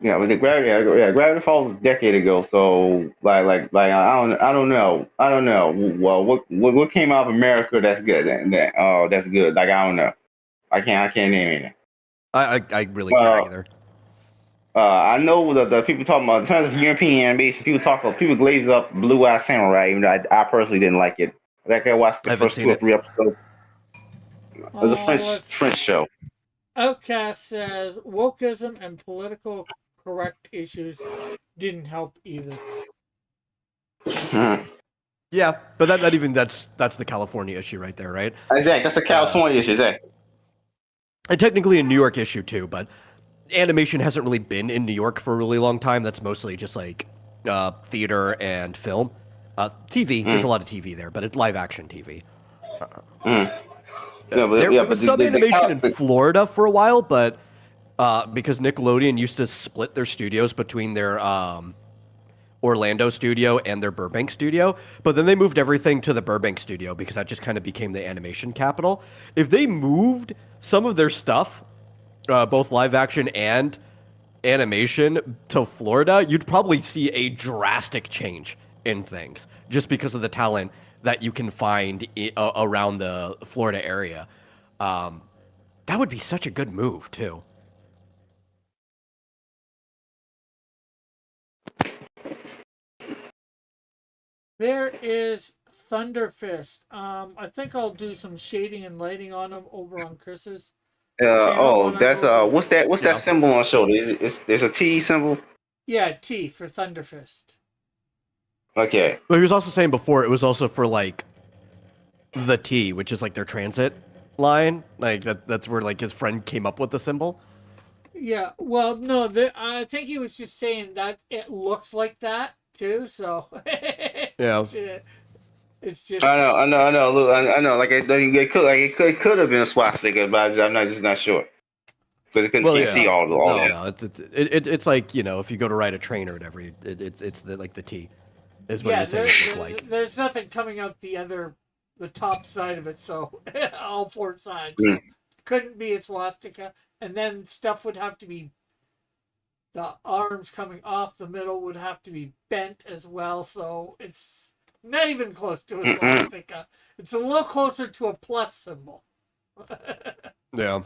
Yeah, but Gravity Falls was a decade ago. So I don't know. Well, what came out of America that's good? That's good. Like I don't know. I can't name anything. I really can't either. I know the people talking about in terms of European animation. People glaze up Blue Eye Samurai. Even though I personally didn't like it. Like I watched the first 2 or 3 episodes. It was a French show. Outcast says wokeism and political correct issues didn't help either. Yeah, but that's the California issue right there, right? Exactly, that's the California issue, exactly. And technically a New York issue too, but animation hasn't really been in New York for a really long time. That's mostly just like theater and film. TV, there's a lot of TV there, but it's live action TV. There was some animation in Florida for a while, but because Nickelodeon used to split their studios between their Orlando studio and their Burbank studio, but then they moved everything to the Burbank studio because that just kind of became the animation capital. If they moved some of their stuff, both live action and animation, to Florida, you'd probably see a drastic change in things just because of the talent that you can find around the Florida area. That would be such a good move, too. There is Thunderfist. I think I'll do some shading and lighting on him over on Chris's. That's what's that symbol on the shoulder? There's a T symbol. Yeah, T for Thunderfist. Okay. But he was also saying before it was also for like the T, which is like their transit line. Like that's where like his friend came up with the symbol. Yeah, well, no, I think he was just saying that it looks like that too. So Yeah. it's just I know. Look, I know. Like it could have been a swastika, but I'm not just not sure because Well, can't yeah. see all No, that. no. It's like, you know, if you go to ride a train or whatever, it's the like the T is what he yeah. was saying it looked like. There's nothing coming out the top side of it. So all four sides. Mm. So couldn't be a swastika, and then stuff would have to be. The arms coming off the middle would have to be bent as well, so it's not even close to a Mm-mm. swastika. It's a little closer to a plus symbol. Yeah.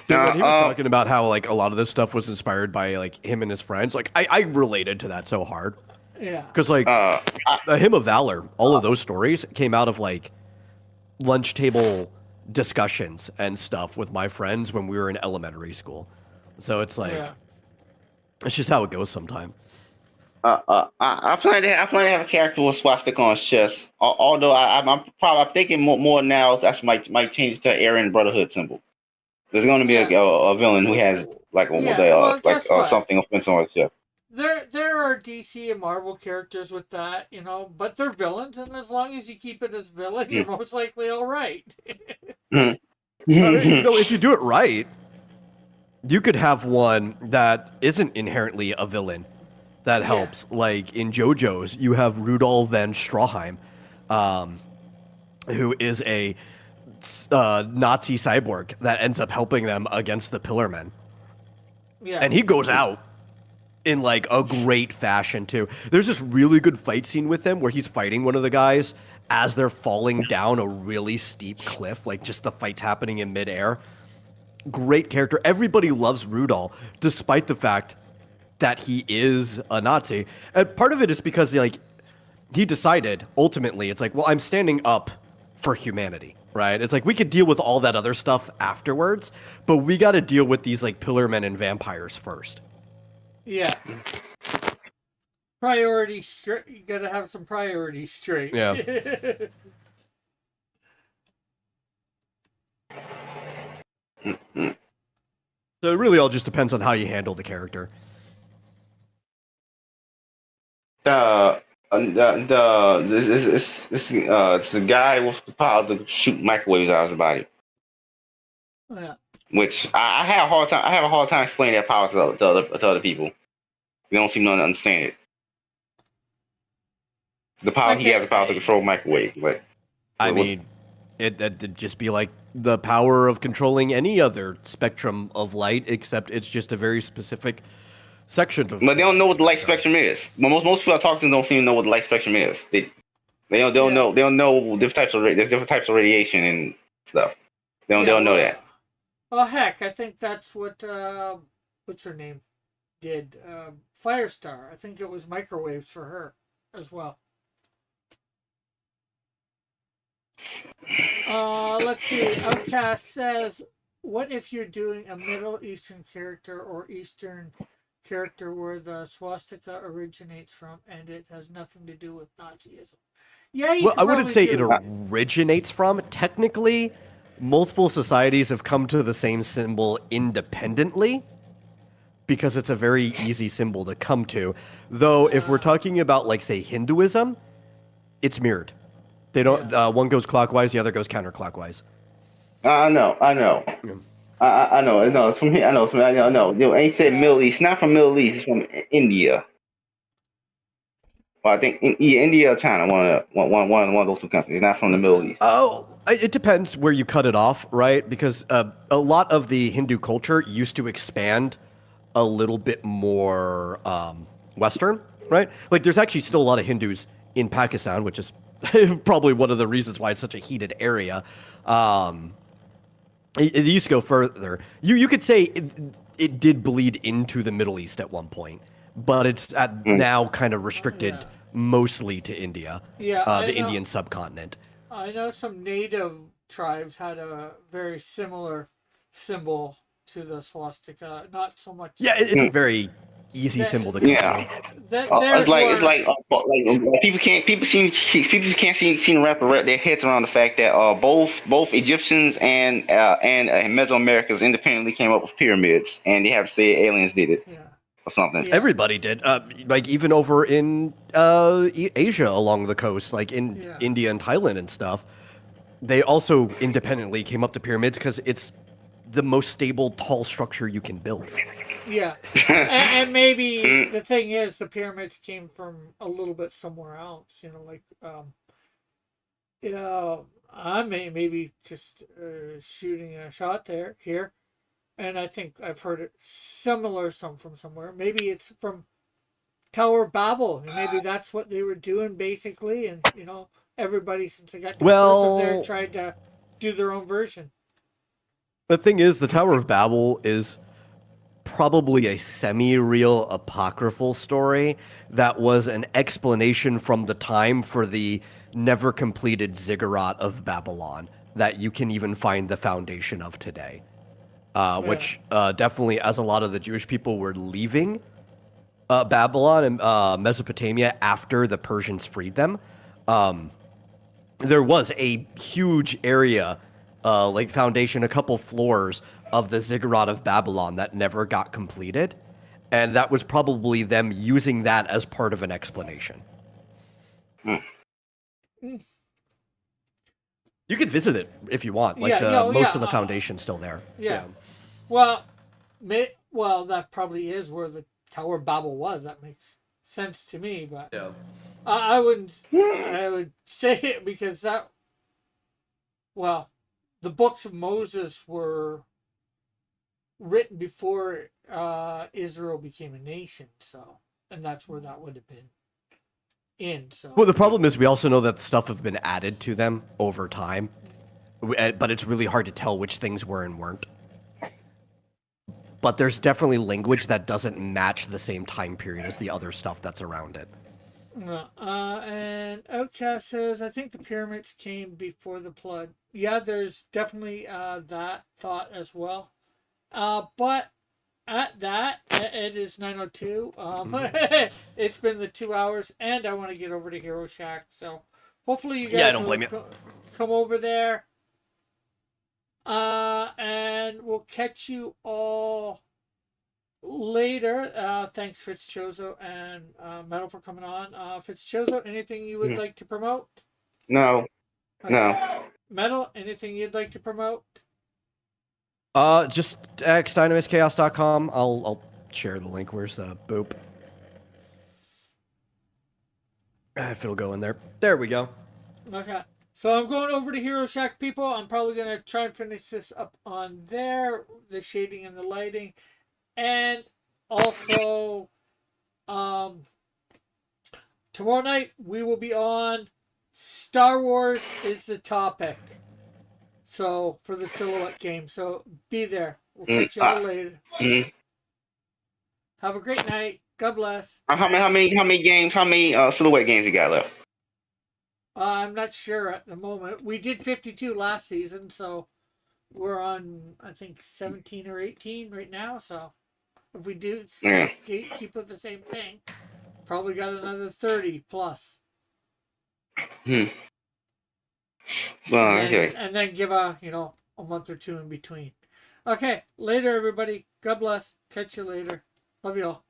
Dude, when he was Uh, talking about how like a lot of this stuff was inspired by like him and his friends, like I related to that so hard. Yeah. Because like I, the Hymn of Valor, all of those stories came out of like lunch table discussions and stuff with my friends when we were in elementary school. So it's like Yeah. it's just how it goes sometimes. I plan to have a character with swastika on his chest. Although I'm thinking more now. That might change to Aryan Brotherhood symbol. There's going to be Yeah. a villain who has like Yeah. Well, guess what? something offensive on his chest. There are DC and Marvel characters with that, but they're villains, and as long as you keep it as villain, you're most likely all right. You know, if you do it right, you could have one that isn't inherently a villain that helps. Like in JoJo's, you have Rudolph van Stroheim, who is a Nazi cyborg that ends up helping them against the Pillarmen. Yeah. And he goes out in like a great fashion too. There's this really good fight scene with him where he's fighting one of the guys as they're falling down a really steep cliff, like just the fight's happening in midair. Great character. Everybody loves Rudolph, despite the fact that he is a Nazi. And part of it is because like he decided ultimately, it's like, well, I'm standing up for humanity, right? It's like we could deal with all that other stuff afterwards, but we got to deal with these like Pillarmen and vampires first. Yeah. Priority straight. You gotta have some priorities straight. Yeah. So it really all just depends on how you handle the character. It's a guy with the power to shoot microwaves out of his body. Yeah. Which I have a hard time. I have a hard time explaining that power to other people. They don't seem to understand it. The power he has the power to control microwave. But I mean, it'd just be like the power of controlling any other spectrum of light, except it's just a very specific section of. But they don't know what the light spectrum is. Most people I talk to don't seem to know what the light spectrum is. They don't know. They don't know there's different types of radiation and stuff. They don't know that. Well, heck, I think that's what what's her name did. Firestar. I think it was microwaves for her as well. Let's see. Outcast says, "What if you're doing a Middle Eastern character or Eastern character where the swastika originates from, and it has nothing to do with Nazism?" Yeah, Well, I wouldn't say it originates from. Technically, multiple societies have come to the same symbol independently because it's a very easy symbol to come to. Though, if we're talking about, like, say, Hinduism, it's mirrored. They don't. One goes clockwise, the other goes counterclockwise. I know. I know. It's from here. I know. It's from. I know. You ain't said Middle East. Not from Middle East. It's from India. Well, I think India or China. One of those two countries. It's not from the Middle East. Oh, it depends where you cut it off, right? Because a lot of the Hindu culture used to expand a little bit more Western, right? Like, there's actually still a lot of Hindus in Pakistan, which is probably one of the reasons why it's such a heated area. It used to go further. You could say it did bleed into the Middle East at one point, but it's now kind of restricted mostly to India, the Indian subcontinent. I know some native tribes had a very similar symbol to the swastika. Not so much. Yeah, it's a very easy That- symbol to come Yeah. to. That It's there's like people can't seem to wrap their heads around the fact that both Egyptians and Mesoamericans independently came up with pyramids, and they have to say aliens did it yeah. or something. Yeah. Everybody did. Like even over in Asia along the coast, like in Yeah. India and Thailand and stuff, they also independently came up to pyramids because it's the most stable, tall structure you can build. Yeah. And maybe the thing is, the pyramids came from a little bit somewhere else. You know, like I maybe just shooting a shot here, and I think I've heard it similar from somewhere. Maybe it's from Tower of Babel, and maybe that's what they were doing basically. And you know, everybody since they got dispersed from there Well, tried to do their own version. the thing is, the Tower of Babel is probably a semi-real apocryphal story that was an explanation from the time for the never completed ziggurat of Babylon that you can even find the foundation of today. Which definitely, as a lot of the Jewish people were leaving Babylon and Mesopotamia after the Persians freed them, there was a huge area, like foundation, a couple floors of the ziggurat of Babylon that never got completed, and that was probably them using that as part of an explanation. Mm. You could visit it if you want. Like most of the foundation's still there. Yeah. Well, that probably is where the Tower of Babel was. That makes sense to me, but Yeah. I wouldn't. I would say it because the books of Moses were written before Israel became a nation, so and that's where that would have been in. So Well, the problem is we also know that stuff have been added to them over time, but it's really hard to tell which things were and weren't. But there's definitely language that doesn't match the same time period as the other stuff that's around it. And Outcast says, I think the pyramids came before the flood. Yeah, there's definitely that thought as well. But at that, it is 9:02. It's been the 2 hours, and I want to get over to Heroshack. So hopefully you guys I don't blame you. Come over there. And we'll catch you all later. Thanks, Fitzchozo and Metal, for coming on. Fitzchozo, anything you would like to promote? No. Okay. No. Metal, anything you'd like to promote? Just xdynamischaos.com. I'll share the link. Where's the boop? If it'll go in there. There we go. Okay. So I'm going over to Heroshack, people. I'm probably going to try and finish this up on there, the shading and the lighting. And also, tomorrow night we will be on Star Wars is the topic. So, for the Silhouette game. So, be there. We'll catch you all later. Have a great night. God bless. How many Silhouette games you got left? I'm not sure at the moment. We did 52 last season, so we're on, I think, 17 or 18 right now. So if we do keep with the same thing, probably got another 30 plus. Well, Okay. And then give a month or two in between. Okay, later, everybody. God bless. Catch you later. Love you all.